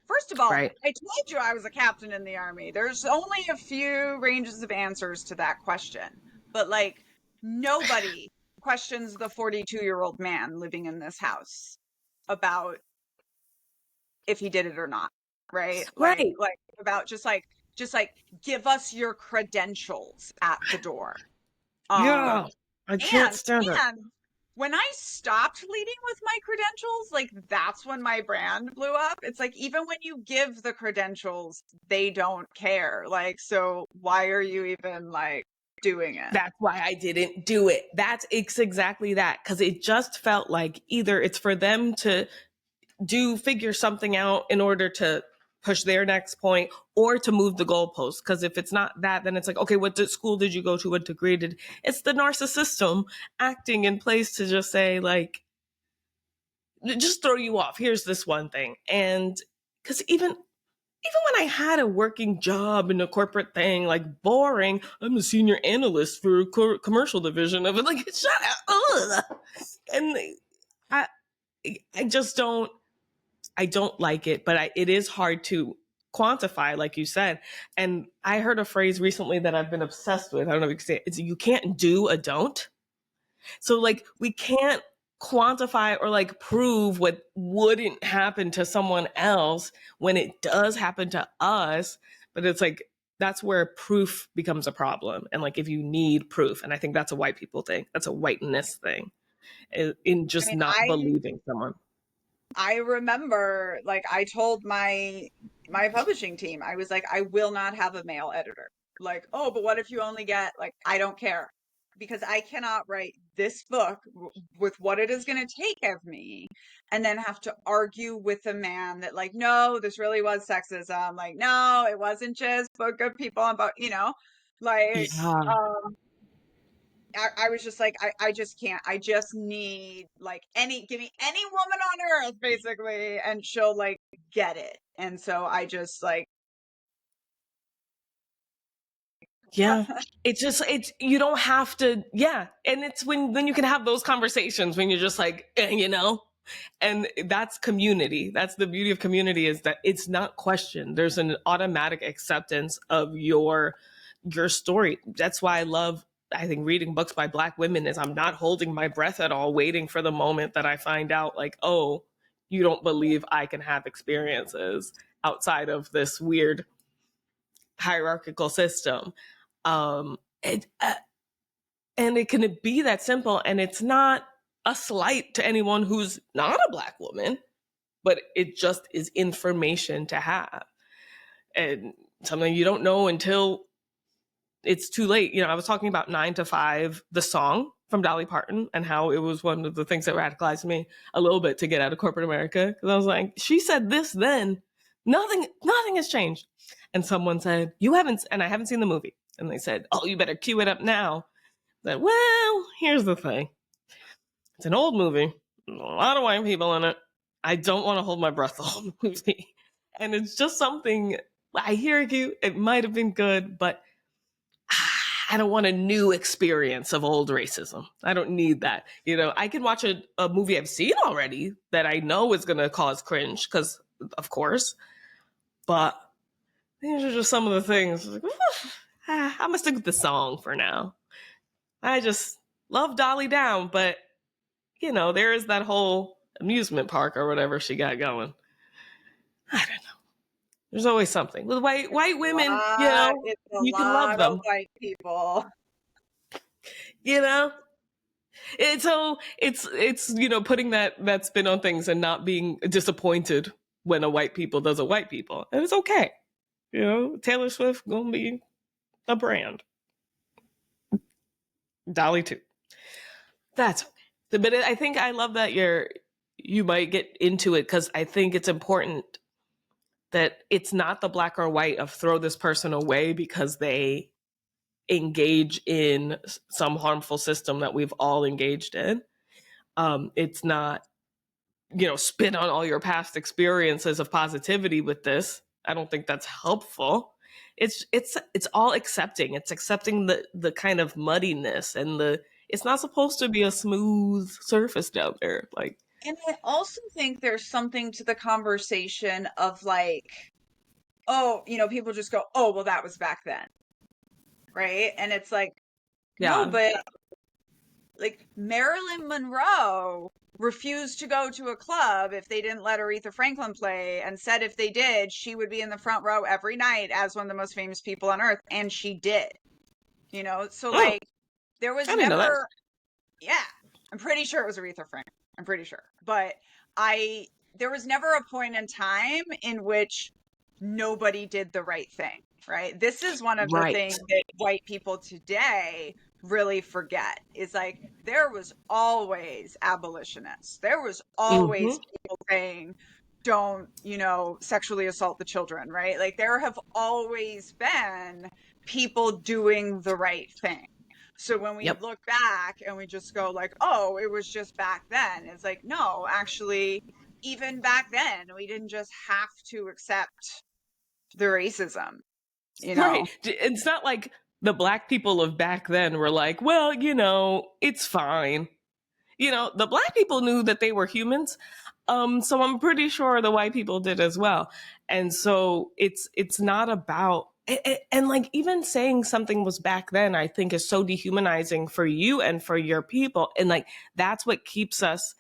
First of all, Right. I told you I was a captain in the army. There's only a few ranges of answers to that question. But like nobody questions the 42-year-old man living in this house about if he did it or not, right? Right. Like about just like give us your credentials at the door. Yeah. Um I can't and stand it. and when I stopped leading with my credentials, like that's when my brand blew up. It's like even when you give the credentials, they don't care. Like, so why are you even like doing it? That's why I didn't do it. It's exactly that. Cause it just felt like either it's for them to figure something out in order to push their next point or to move the goalpost. Because if it's not that, then it's like, okay, school did you go to? What degree did? It's the narcissism acting in place to just say like, just throw you off. Here's this one thing, and because even when I had a working job in a corporate thing, like boring, I'm a senior analyst for a commercial division of it. Like, shut up. Ugh. And I, I just don't. I don't like it, but it is hard to quantify, like you said. And I heard a phrase recently that I've been obsessed with. I don't know if you can say it. It's you can't do a don't. So like we can't quantify or like prove what wouldn't happen to someone else when it does happen to us. But it's like that's where proof becomes a problem. And like if you need proof, and I think that's a white people thing, that's a whiteness thing, in I just mean, not I believing someone. I remember like I told my publishing team, I was like, I will not have a male editor. Like, oh, but what if you only get like I don't care because I cannot write this book with what it is going to take of me and then have to argue with a man that like, no, this really was sexism. Like, no, it wasn't just book good people about, like Yeah. I was just like, I just can't. I just need like give me any woman on earth, basically, and she'll like get it. And so I just like Yeah. It's just, it's, you don't have to, yeah. And it's when you can have those conversations when you're just like, you know, and that's community. That's the beauty of community, is that it's not questioned. There's an automatic acceptance of your story. That's why I think reading books by Black women is, I'm not holding my breath at all, waiting for the moment that I find out, like, oh, you don't believe I can have experiences outside of this weird hierarchical system. It, and it can be that simple, and it's not a slight to anyone who's not a Black woman, but it just is information to have, and something you don't know until it's too late. You know, I was talking about 9 to 5, the song from Dolly Parton, and how it was one of the things that radicalized me a little bit to get out of corporate America. Because I was like, she said this then, nothing has changed. And someone said, you haven't, and I haven't seen the movie. And they said, oh, you better cue it up now. I said, well, here's the thing. It's an old movie, a lot of white people in it. I don't want to hold my breath the whole movie. And it's just something, I hear you, it might have been good, but I don't want a new experience of old racism. I don't need that. You know, I can watch a movie I've seen already that I know is going to cause cringe, because, of course, but these are just some of the things. Like, I'm going to stick with the song for now. I just love Dolly Down, but, you know, there is that whole amusement park or whatever she got going. I don't know. There's always something. With white women, you know, It's a you can love lot of them, white people. you know? It's you know, putting that spin on things and not being disappointed when a white people does a white people, and it's okay. You know, Taylor Swift gonna be a brand. Dolly too. That's okay. But I think I love that you might get into it, because I think it's important that it's not the black or white of throw this person away because they engage in some harmful system that we've all engaged in. It's not, you know, spin on all your past experiences of positivity with this. I don't think that's helpful. It's all accepting. It's accepting the kind of muddiness, and it's not supposed to be a smooth surface down there. Like, And I also think there's something to the conversation of like, oh, people just go, oh, well, that was back then. Right. And it's like, no, yeah. but like Marilyn Monroe refused to go to a club if they didn't let Aretha Franklin play, and said if they did, she would be in the front row every night as one of the most famous people on earth. And she did, so Mm, like there was I didn't know that. never, yeah, I'm pretty sure it was Aretha Franklin. I'm pretty sure. But I there was never a point in time in which nobody did the right thing, right? This is one of the Right. things that white people today really forget, is like there was always abolitionists. There was Mm-hmm. always people saying don't, sexually assault the children, right? Like there have always been people doing the right thing. So when we Yep. look back and we just go like, oh, it was just back then, it's like, no, actually, even back then, we didn't just have to accept the racism, you Right. know? It's not like the black people of back then were like, well, you know, it's fine. You know, the black people knew that they were humans. So I'm pretty sure the white people did as well. And so it's not about, and like, even saying something was back then, I think is so dehumanizing for you and for your people. And like, that's what keeps us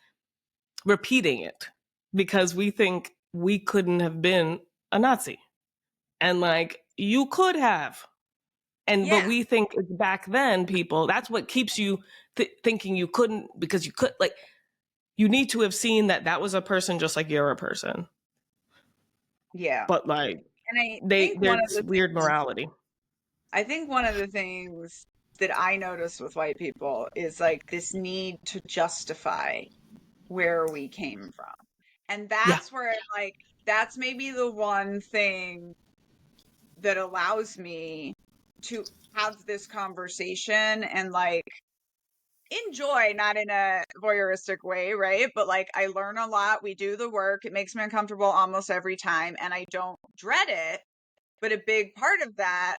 repeating it, because we think we couldn't have been a Nazi. And like, you could have. And but Yeah, we think it's back then, people. That's what keeps you thinking you couldn't, because you could, like, you need to have seen that that was a person just like you're a person. yeah. But like, And I think one of there's the weird things, morality. I think one of the things that I notice with white people is like this need to justify where we came from. And Yeah. that's where like that's maybe the one thing that allows me to have this conversation and like enjoy, not in a voyeuristic way, right? But like I learn a lot, we do the work, it makes me uncomfortable almost every time, and I don't dread it. But a big part of that,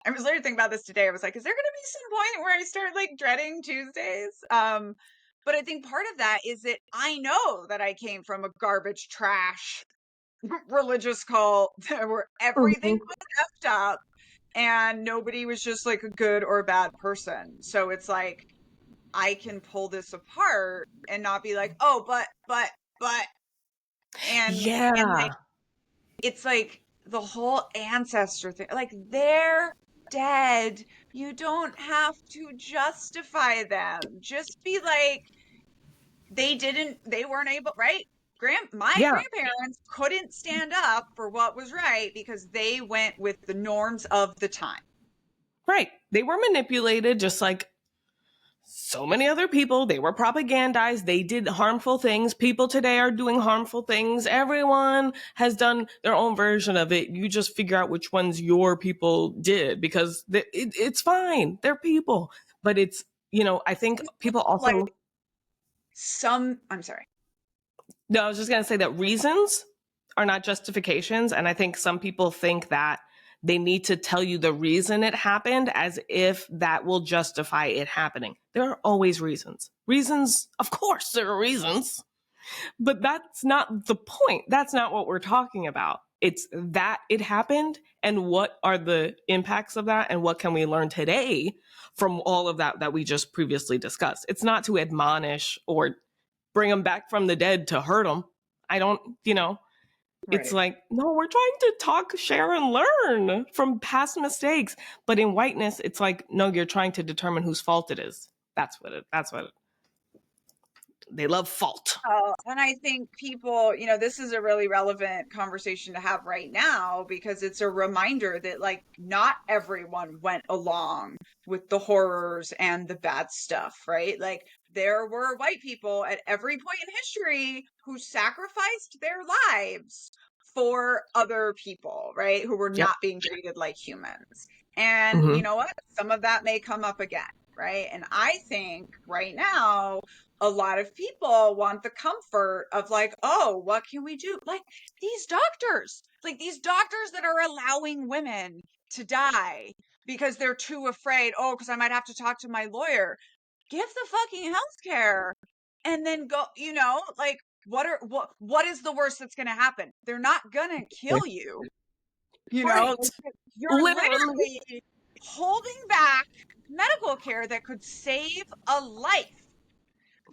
I was literally thinking about this today. I was like, is there going to be some point where I start like dreading Tuesdays? But I think part of that is that I know that I came from a garbage trash religious cult where everything Mhm. was effed up and nobody was just like a good or bad person. So it's like I can pull this apart and not be like, oh, but, and like Yeah. it's like the whole ancestor thing. Like they're dead. You don't have to justify them. Just be like, they weren't able, right? My Yeah. grandparents couldn't stand up for what was right because they went with the norms of the time. Right. They were manipulated just like so many other people. They were propagandized. They did harmful things. People today are doing harmful things. Everyone has done their own version of it. You just figure out which ones your people did because it's fine. They're people. But it's, I think people Like also, I'm sorry. no, I was just going to say that reasons are not justifications. And I think some people think that they need to tell you the reason it happened as if that will justify it happening. There are always reasons. Reasons, of course, there are reasons, but that's not the point. That's not what we're talking about. It's that it happened and what are the impacts of that and what can we learn today from all of that that we just previously discussed. It's not to admonish or bring them back from the dead to hurt them. I don't, it's Right. like, no, we're trying to talk, share, and learn from past mistakes. But in whiteness, it's like, no, you're trying to determine whose fault it is. They love fault. And I think people, this is a really relevant conversation to have right now because it's a reminder that, like, not everyone went along with the horrors and the bad stuff, right? Like, there were white people at every point in history who sacrificed their lives for other people, right? Who were Yep. not being treated like humans. And you Mm-hmm. know what? Some of that may come up again, right? And I think right now, a lot of people want the comfort of like, oh, what can we do? Like these doctors that are allowing women to die because they're too afraid. Oh, because I might have to talk to my lawyer. Give the fucking health care and then go, like what is the worst that's gonna happen? They're not gonna kill you, Right. like you're Literally. literally holding back medical care that could save a life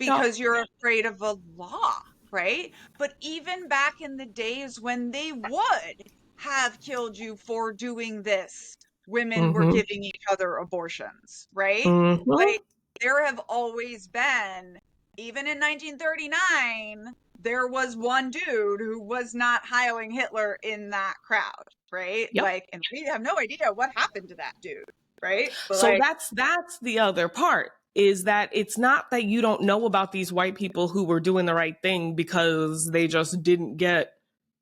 Yep. because you're afraid of a law, right? But even back in the days when they would have killed you for doing this, women were Mm-hmm. giving each other abortions, right? Mm-hmm. Like there have always been, even in 1939, there was one dude who was not Heiling Hitler in that crowd, right? Yep. Like, and we have no idea what happened to that dude, right? But So like, that's the other part is that it's not that you don't know about these white people who were doing the right thing because they just didn't get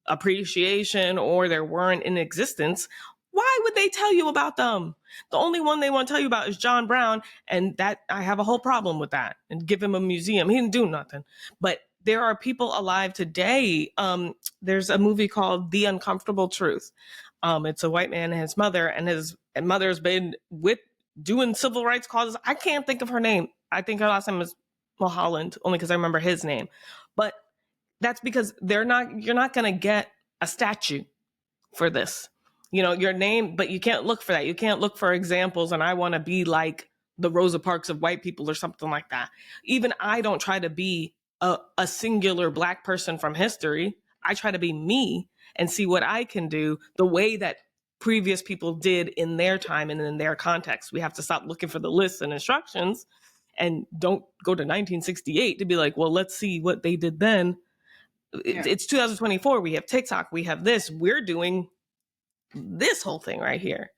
appreciation or they weren't in existence. Why would they tell you about them? The only one they want to tell you about is John Brown, and that I have a whole problem with that. And give him a museum. He didn't do nothing. But there are people alive today. There's a movie called The Uncomfortable Truth. It's a white man and his mother's been with doing civil rights causes. I can't think of her name. I think her last name is Mulholland, only because I remember his name. But that's because you're not going to get a statue for this. Your name, but you can't look for that. You can't look for examples. And I want to be like the Rosa Parks of white people or something like that. Even I don't try to be a singular black person from history. I try to be me and see what I can do the way that previous people did in their time and in their context. We have to stop looking for the lists and instructions and don't go to 1968 to be like, well, let's see what they did then. yeah, It's 2024. We have TikTok. We have this. We're doing this whole thing right here.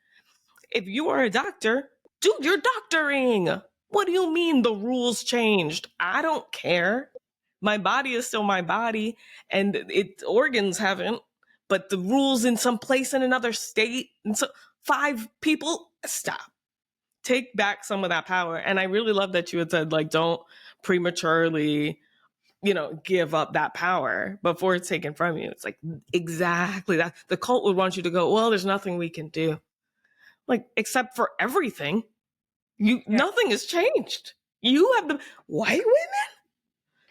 If you are a doctor, do your doctoring. What do you mean the rules changed? I don't care. My body is still my body and its organs haven't, but the rules in some place in another state and so 5 people, stop. Take back some of that power. And I really love that you had said, like, don't prematurely give up that power before it's taken from you. It's like exactly that. The cult would want you to go, well, there's nothing we can do. Like, except for everything, Yeah. nothing has changed. You have the white women,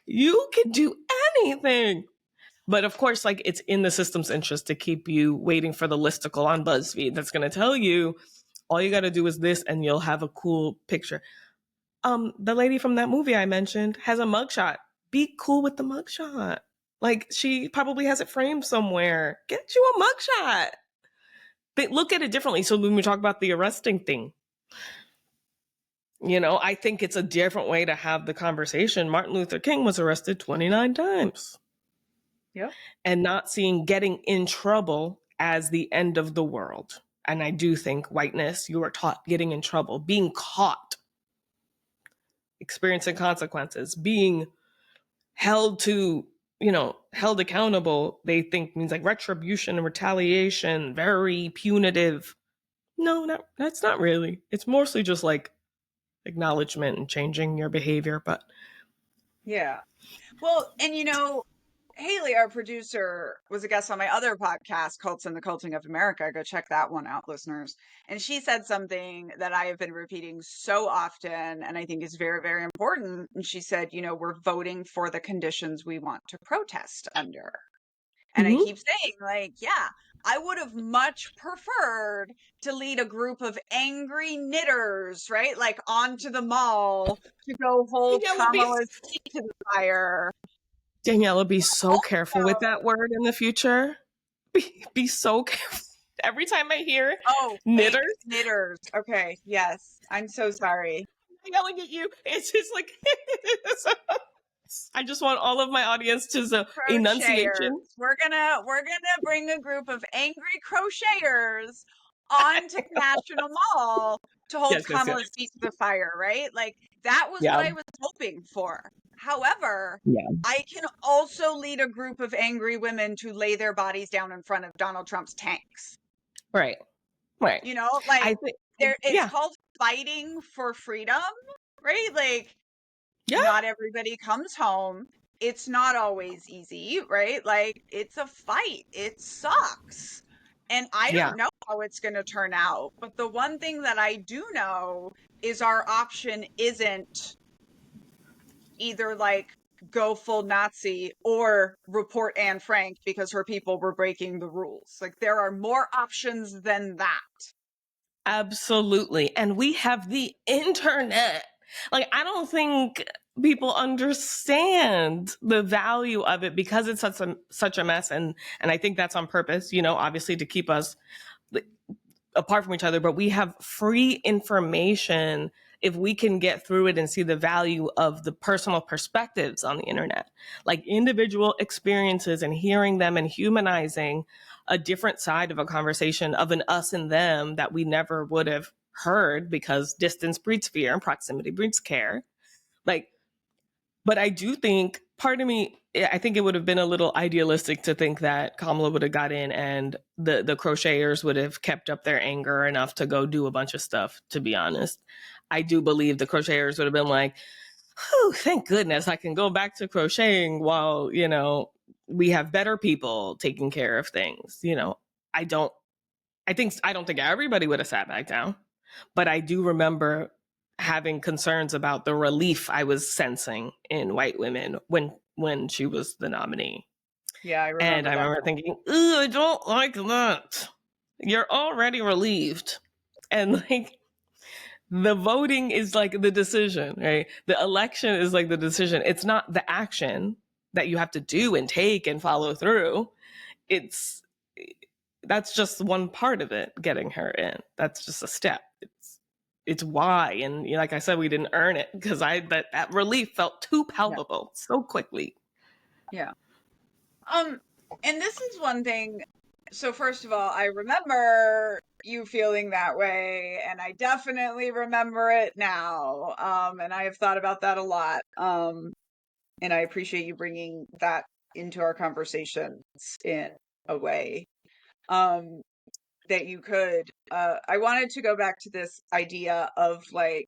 you can do anything. But of course, like, it's in the system's interest to keep you waiting for the listicle on BuzzFeed that's going to tell you all you got to do is this and you'll have a cool picture. The lady from that movie I mentioned has a mugshot. Be cool with the mugshot. Like, she probably has it framed somewhere. Get you a mugshot. They look at it differently. So when we talk about the arresting thing, I think it's a different way to have the conversation. Martin Luther King was arrested 29 times. Yep. And not seeing getting in trouble as the end of the world. And I do think whiteness, you are taught getting in trouble, being caught, experiencing consequences, being held to, held accountable, they think means like retribution and retaliation, very punitive. No, that's not really. It's mostly just like acknowledgement and changing your behavior. But Yeah. Well, and Haley, our producer, was a guest on my other podcast, Cults and the Culting of America. Go check that one out, listeners. And she said something that I have been repeating so often and I think is very, very important. And she said, we're voting for the conditions we want to protest under. And I mm-hmm. keep saying, like, yeah, I would have much preferred to lead a group of angry knitters, right? Like onto the mall to go hold Daniela, be Kamala's feet to the fire. Daniela, be so careful with Also, that word in the future. Be so careful. Every time I hear oh, wait, knitters knitters. Okay, yes. I'm so sorry. yelling at you, it's just like I just want all of my audience to Crocheters. enunciation. We're gonna bring a group of angry crocheters onto the National Mall to hold Yes, yes, yes. Kamala's feet to the fire, right? Like that was what Yeah, I was hoping for. However, yeah. I can also lead a group of angry women to lay their bodies down in front of Donald Trump's tanks. Right, right. Like I think, it's yeah, called fighting for freedom, right? Like yeah, not everybody comes home. It's not always easy, right? Like it's a fight. It sucks. And I yeah. don't know how it's going to turn out. But the one thing that I do know is our option isn't either like go full Nazi or report Anne Frank because her people were breaking the rules. Like there are more options than that. Absolutely. And we have the internet. Like, I don't think people understand the value of it because it's such a mess. And I think that's on purpose, obviously to keep us apart from each other, but we have free information if we can get through it and see the value of the personal perspectives on the internet, like individual experiences and hearing them and humanizing a different side of a conversation of an us and them that we never would have heard because distance breeds fear and proximity breeds care. Like, but I do think part of me, I think it would have been a little idealistic to think that Kamala would have got in and the crocheters would have kept up their anger enough to go do a bunch of stuff, to be honest. I do believe the crocheters would have been like, oh, thank goodness I can go back to crocheting while, we have better people taking care of things. I don't, I don't think everybody would have sat back down, but I do remember having concerns about the relief I was sensing in white women when she was the nominee. Yeah, I And remember I that. remember thinking, ooh, I don't like that. You're already relieved. And like the voting is like the decision, right? The election is like the decision. It's not the action that you have to do and take and follow through. It's that's just one part of it, getting her in. That's just a step. It's why. And like I said, we didn't earn it because that relief felt too Yeah. palpable so quickly. Yeah. Um, and this is one thing. So first of all, I remember you feeling that way, and I definitely remember it now. And I have thought about that a lot. And I appreciate you bringing that into our conversations in a way. Um, that you could. I wanted to go back to this idea of like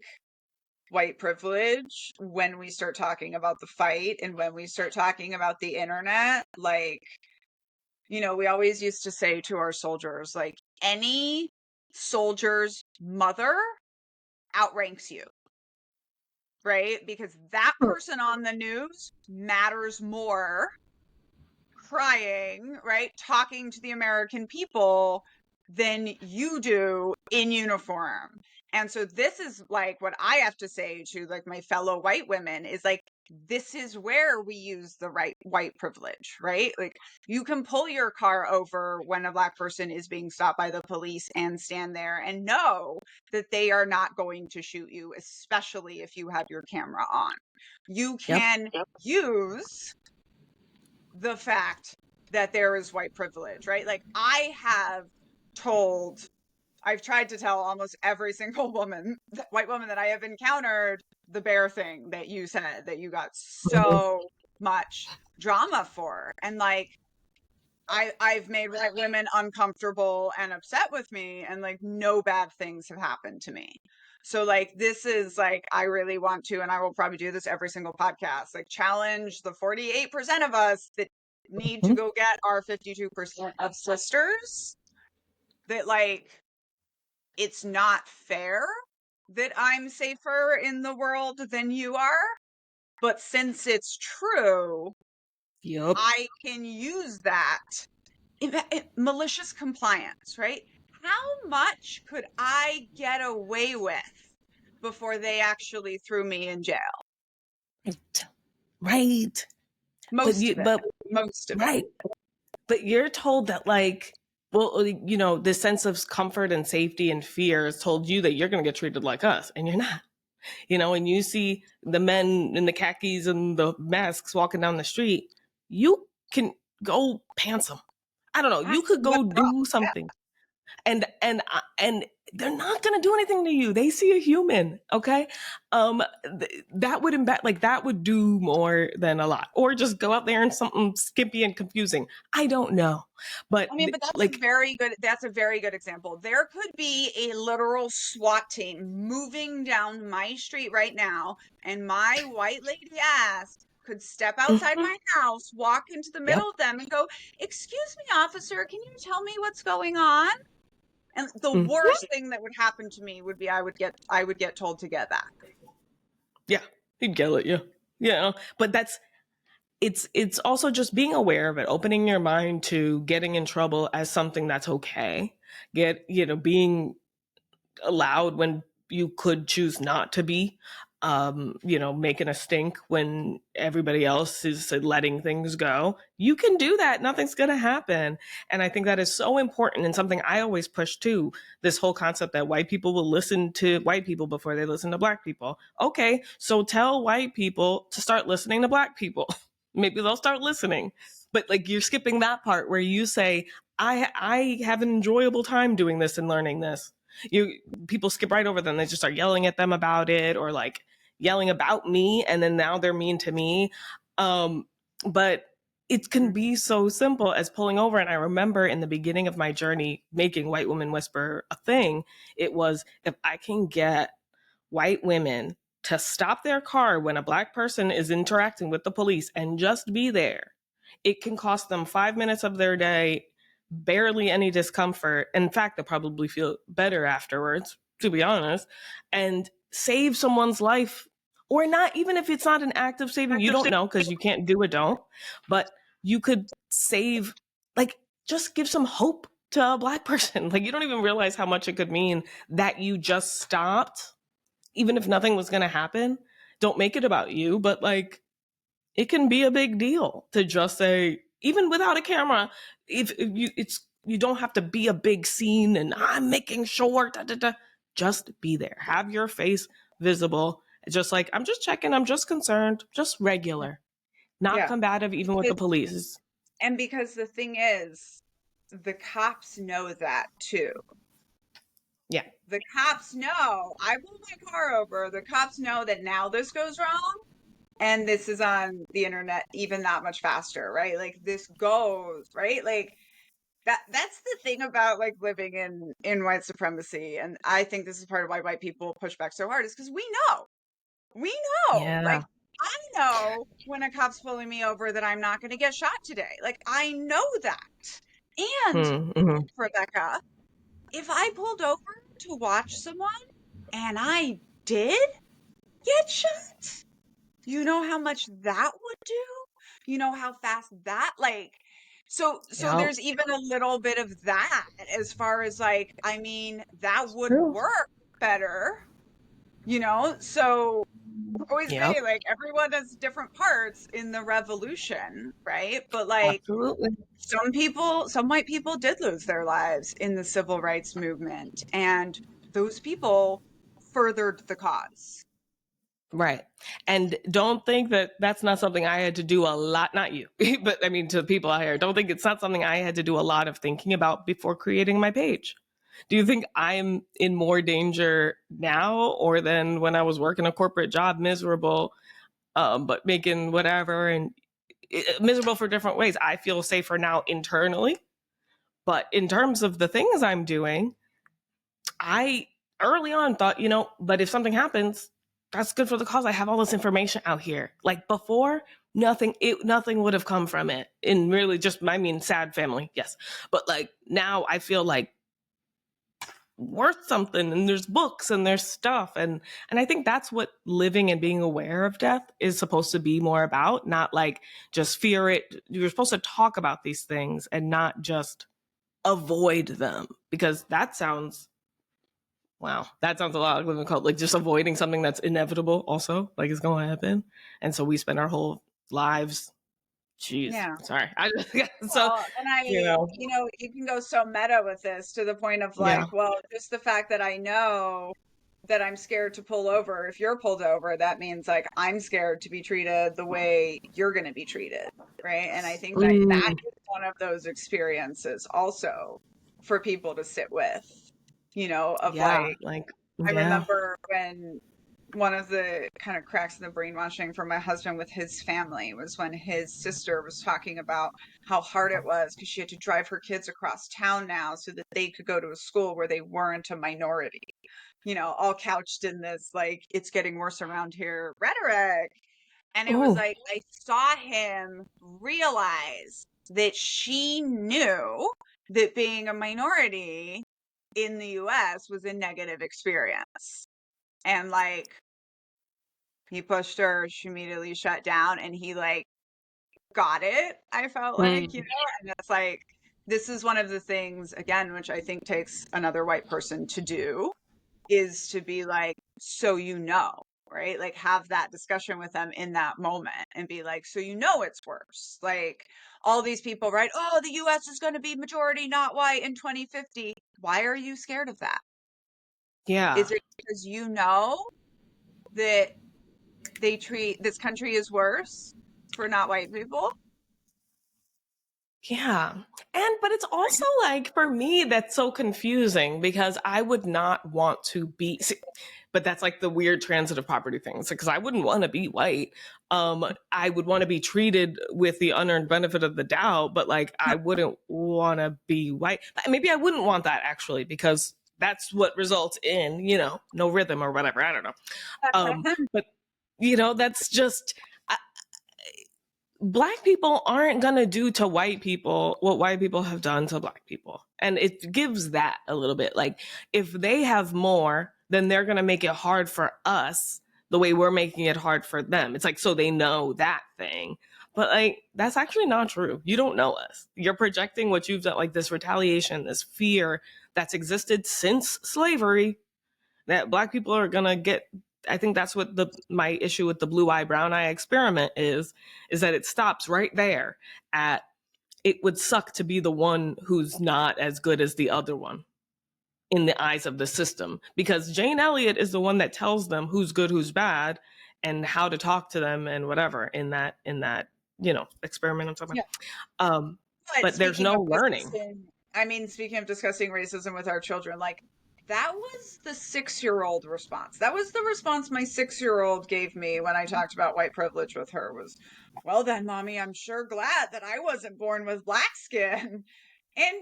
white privilege when we start talking about the fight and when we start talking about the internet, like we always used to say to our soldiers, like, any soldier's mother outranks you, right? Because that person on the news matters more, crying, right? Talking to the American people than you do in uniform. And so this is like what I have to say to like my fellow white women is like, this is where we use the right white privilege, right? Like you can pull your car over when a Black person is being stopped by the police and stand there and know that they are not going to shoot you, especially if you have your camera on. You Yep. can use the fact that there is white privilege, right? Like I've tried to tell almost every single white woman that I have encountered the bear thing that you said that you got Mhm. so much drama for. And like I've made white women uncomfortable and upset with me, and like no bad things have happened to me. So like this is like I really want to, and I will probably do this every single podcast, like challenge the 48% of us that need to Mhm. go get our 52% of sisters, that like it's not fair that I'm safer in the world than you are, but since it's true, Yep. I can use that malicious compliance, right? How much could I get away with before they actually threw me in jail? Right. Right. But Most you of it. but Most of it. right. But you're told that like well, this sense of comfort and safety and fear is told you that you're going to get treated like us, and you're not. And you see the men in the khakis and the masks walking down the street, you can go pants them. I don't know. You Ask could them what go they're wrong. do Yeah. something, and they're not going to do anything to you. They see a human. Okay. That would like that would do more than a lot, or just go out there and something skimpy and confusing. I don't know, but I mean, but like that's a very good example. There could be a literal SWAT team moving down my street right now, and my white lady ass could step outside mhm, my house, walk into the yep. middle of them and go, "Excuse me, officer, can you tell me what's going on?" And the Mhm, worst thing that would happen to me would be I would get told to get back. yeah, he'd yell at you. But it's also just being aware of it, opening your mind to getting in trouble as something that's okay. Being allowed when you could choose not to be, making a stink when everybody else is letting things go. You can do that. Nothing's going to happen. And I think that is so important and something I always push too. This whole concept that white people will listen to white people before they listen to black people. Okay, so tell white people to start listening to black people. Maybe they'll start listening. But like you're skipping that part where you say, I have an enjoyable time doing this and learning this. You People skip right over them. They just start yelling at them about it, or like yelling about me, and then now they're mean to me. But it can Mhm. be so simple as pulling over. And I remember in the beginning of my journey making White Woman Whisper a thing, it was if I can get white women to stop their car when a black person is interacting with the police and just be there, it can cost them 5 minutes of their day, barely any discomfort. In fact, they'll probably feel better afterwards, to be honest, and save someone's life. Or not, even if it's not an act of saving, you don't know because you can't do a don't, but you could save, like, just give some hope to a black person. Like, you don't even realize how much it could mean that you just stopped, even if nothing was going to happen. Don't make it about you, but like, it can be a big deal to just say, even without a camera, if you don't have to be a big scene and I'm making sure, da, da, da. Just be there, have your face visible, just like, I'm just checking, I'm just concerned, just regular, not Yeah. combative, even with the police. And because the thing is, the cops know that too. Yeah. The cops know I pulled my car over. The cops know that now this goes wrong and this is on the internet even that much faster, right? Like this goes, right? Like that's the thing about like living in white supremacy. And I think this is part of why white people push back so hard is because we know. We know. Like Yeah. I know when a cop's pulling me over that I'm not going to get shot today. Like I know that. And Mm-hmm. Rebecca, if I pulled over to watch someone and I did get shot, you know how much that would do? You know how fast that like so Yep. there's even a little bit of that as far as like I mean that It's would true. work better, you know? So I always Yep. say like everyone has different parts in the revolution, right? But like Absolutely. some white people did lose their lives in the civil rights movement, and those people furthered the cause. Right. And don't think that that's not something I had to do a lot, not you, but I mean, to the people out here, don't think it's not something I had to do a lot of thinking about before creating my page. Do you think I'm in more danger now or than when I was working a corporate job, miserable, but making whatever and miserable for different ways? I feel safer now internally, but in terms of the things I'm doing, I early on thought, but if something happens, that's good for the cause. I have all this information out here. Like before, nothing would have come from it. And really just I mean sad family, yes. But like now I feel like worth something and there's books and there's stuff and I think that's what living and being aware of death is supposed to be more about, not like just fear it. You're supposed to talk about these things and not just avoid them because that sounds wow, that sounds a lot like living cult, like just avoiding something that's inevitable, also, like it's going to happen. And so we spend our whole lives. Jeez, Yeah. sorry. I just so Well, and you know, you can go so meta with this to the point of yeah. like, well, just the fact that I know that I'm scared to pull over. If you're pulled over, that means like I'm scared to be treated the way you're going to be treated, right? And I think that that Mm, is one of those experiences also for people to sit with, of yeah, like like I yeah. remember when one of the kind of cracks in the brainwashing for my husband with his family was when his sister was talking about how hard it was because she had to drive her kids across town now so that they could go to a school where they weren't a minority, all couched in this like it's getting worse around here rhetoric. And it was Oh, like I saw him realize that she knew that being a minority in the US was a negative experience. And like he pushed her, she immediately shut down and he like got it, I felt like, mm, and it's like this is one of the things again which I think takes another white person to do is to be like, so right? Like have that discussion with them in that moment and be like, so it's worse. Like all these people, right? Oh, the US is going to be majority not white in 2050. Why are you scared of that? yeah. Is it because you know that they treat this country is worse for not white people? Yeah. And but it's also like for me that's so confusing because I would not want to be see, but that's like the weird transitive property things because I wouldn't want to be white. I would want to be treated with the unearned benefit of the doubt, but like I wouldn't want to be white. Maybe I wouldn't want that actually because that's what results in, no rhythm or whatever. I don't know. But that's just Black people aren't going to do to white people what white people have done to Black people. And it gives that a little bit. Like, if they have more, then they're going to make it hard for us the way we're making it hard for them. It's like, so they know that thing. But, like, that's actually not true. You don't know us. You're projecting what you've done, like this retaliation, this fear that's existed since slavery that Black people are gonna get. I think that's what my issue with the blue eye brown eye experiment is that it stops right there at it would suck to be the one who's not as good as the other one in the eyes of the system because Jane Elliott is the one that tells them who's good, who's bad, and how to talk to them and whatever in that experiment I'm talking Yeah. about. But But there's speaking no of learning. speaking of discussing racism with our children, like that was the 6-year-old response. That was the response my 6-year-old gave me when I talked about white privilege with her was, well then, mommy, I'm sure glad that I wasn't born with black skin. And,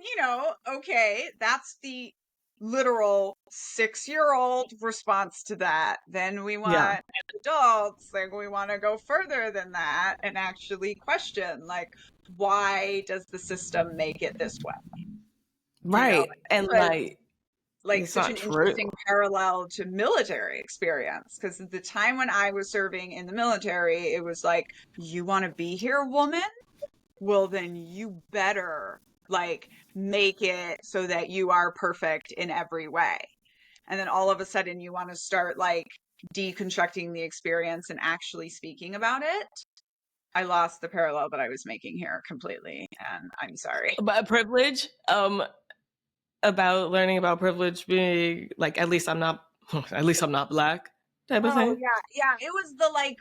okay, that's the literal 6-year-old response to that. Then we Yeah. want adults, like we want to go further than that and actually question, like, why does the system make it this way? You know, Right. And because like like It's such not an true. interesting parallel to military experience, because at the time when I was serving in the military, it was like, you want to be here, woman? Well, then you better like make it so that you are perfect in every way. And then all of a sudden you want to start like deconstructing the experience and actually speaking about it. I lost the parallel that I was making here completely, and I'm sorry. But privilege, about learning about privilege being like, at least I'm not, at least I'm not black type of Oh thing. yeah, yeah. It was the like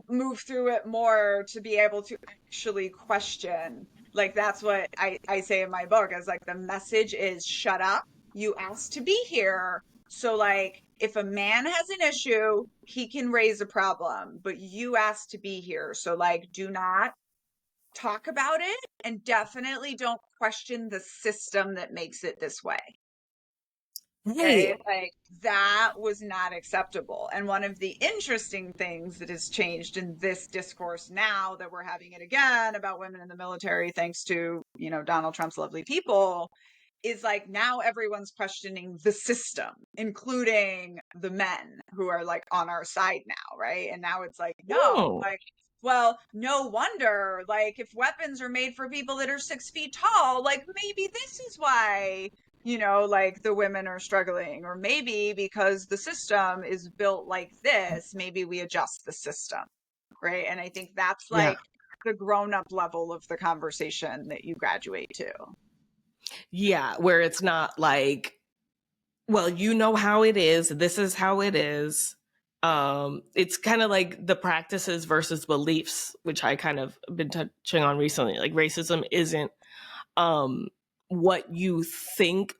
move through it more to be able to actually question. Like that's what I say in my book is like the message is shut up. You asked to be here. So like if a man has an issue, he can raise a problem, but you asked to be here. So like do not talk about it and definitely don't question the system that makes it this way. Okay, Right. like that was not acceptable. And one of the interesting things that has changed in this discourse now that we're having it again about women in the military, thanks to, Donald Trump's lovely people, is like now everyone's questioning the system, including the men who are like on our side now, right? And now it's like, no, Hmm. like, well, no wonder, like, if weapons are made for people that are 6 feet tall, like, maybe this is why, like the women are struggling, or maybe because the system is built like this, maybe we adjust the system, right? And I think that's Yeah. like the grown up level of the conversation that you graduate to. Yeah. Where it's not like, well, you know how it is. This is how it is. It's kind of like the practices versus beliefs, which I kind of been touching on recently. Like racism isn't um what you think,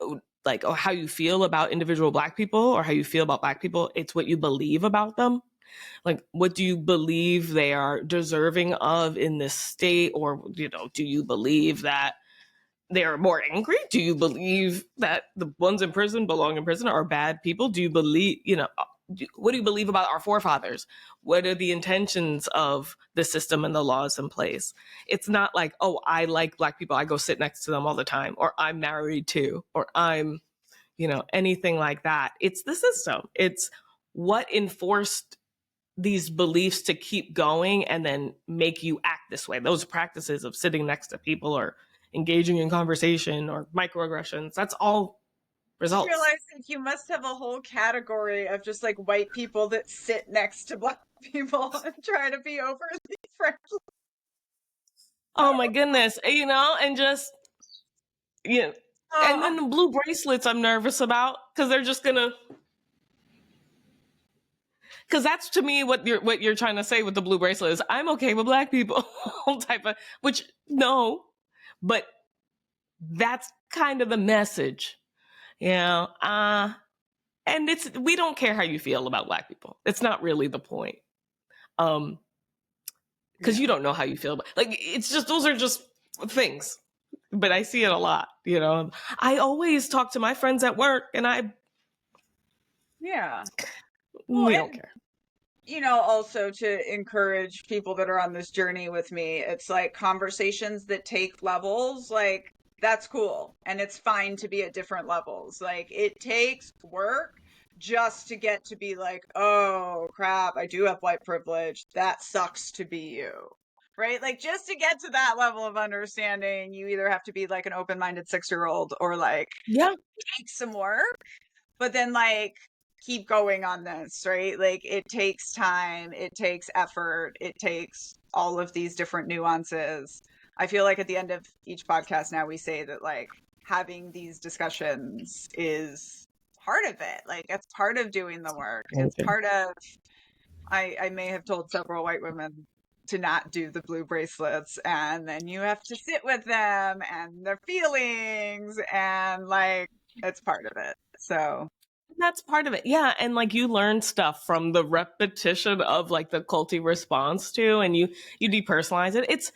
like, or how you feel about individual black people or how you feel about black people. It's what you believe about them. Like, what do you believe they are deserving of in this state? Or, do you believe that they're more angry? Do you believe that the ones in prison belong in prison, or are bad people? Do you believe, what do you believe about our forefathers? What are the intentions of the system and the laws in place? It's not like, oh, I like black people, I go sit next to them all the time, or I'm married to, or I'm, anything like that. It's the system. It's what enforced these beliefs to keep going and then make you act this way. Those practices of sitting next to people or engaging in conversation or microaggressions, that's all Just results. realized that you must have a whole category of just like white people that sit next to black people and try to be overly friendly. Oh my goodness, and just, yeah. And Oh, then the blue bracelets I'm nervous about because they're just gonna, because that's to me what you're trying to say with the blue bracelet is I'm okay with black people type of, which no, but that's kind of the message. And we don't care how you feel about black people. It's not really the point. Um, because you yeah. don't know how you feel about, like, it's just, those are just things. But I see it a lot, I always talk to my friends at work and Yeah. Well, we don't and care. also to encourage people that are on this journey with me, it's like conversations that take levels, like that's cool. And it's fine to be at different levels. Like it takes work just to get to be like, oh crap, I do have white privilege. That sucks to be you. Right? Like just to get to that level of understanding, you either have to be like an open-minded 6-year-old or like Yeah, take some work, but then like keep going on this, right? Like it takes time, it takes effort, it takes all of these different nuances. I feel like at the end of each podcast now we say that like having these discussions is part of it. Like it's part of doing the work. It's okay. part of I may have told several white women to not do the blue bracelets, and then you have to sit with them and their feelings, and like it's part of it. So That's part of it. Yeah. And like you learn stuff from the repetition of like the culty response to, and you depersonalize it.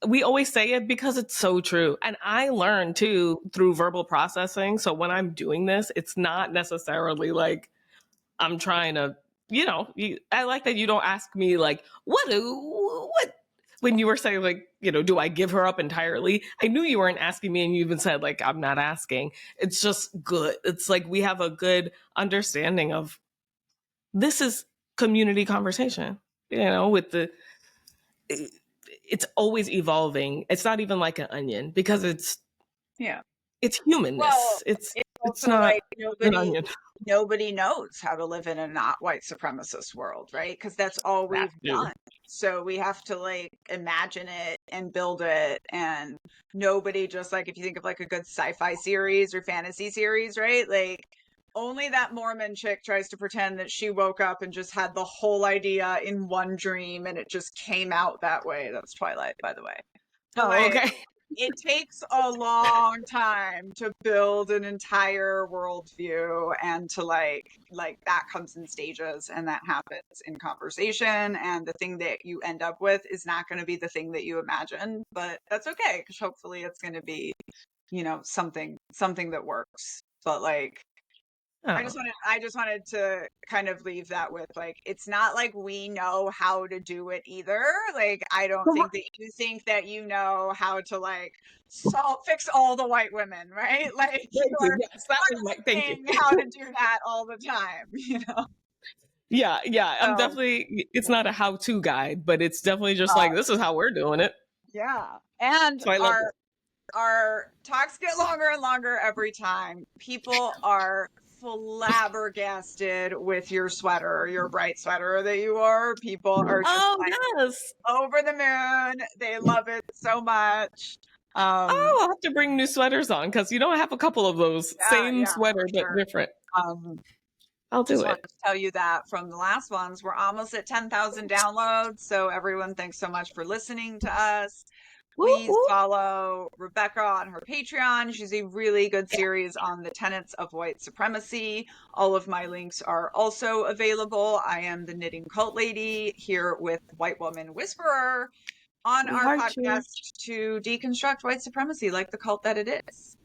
We always say it because it's so true. And I learn too through verbal processing. So when I'm doing this, it's not necessarily like I'm trying to, I like that you don't ask me like, what when you were saying, like, do I give her up entirely? I knew you weren't asking me, and you even said, like, I'm not asking. It's just good. It's like we have a good understanding of this is community conversation, with it's always evolving. It's not even like an onion because Yeah. it's Well, humanness. It's it's it's also not like an onion. nobody knows how to live in a not white supremacist world, right? Because that's all That we've too. done. So we have to like imagine it and build it, and nobody, just like if you think of like a good sci-fi series or fantasy series, right? Like only that Mormon chick tries to pretend that she woke up and just had the whole idea in one dream and it just came out that way. That's Twilight, by the way. But Oh, like okay. it takes a long time to build an entire worldview, and to like that comes in stages, and that happens in conversation, and the thing that you end up with is not going to be the thing that you imagine, but that's okay because hopefully it's going to be something that works. But like Oh. I just wanted to kind of leave that with like it's not like we know how to do it either. Like I don't think that you think that you know how to like fix all the white women, right? Like Thank you. you're Yes, that was my thank you. learning how to do that all the time, Yeah, yeah. I'm So definitely it's not a how-to guide, but it's definitely just uh like this is how we're doing it. yeah. And So I love it. our talks get longer and longer every time. People are flabbergasted with your sweater, your bright sweater that you wore. People are just Oh, like yes. over the moon. They love it so much. Oh, I'll have to bring new sweaters on because I have a couple of those. Same Yeah, for sweater, but sure. different. Um, I'll just do wanted it. to tell you that from the last ones, we're almost at 10,000 downloads. So everyone, thanks so much for listening to us. Woo, Please woo. follow Rebecca on her Patreon. She's a really good series on the tenets of white supremacy. All of my links are also available. I am the Knitting Cult Lady here with White Woman Whisperer on We our heart you. podcast to deconstruct white supremacy like the cult that it is.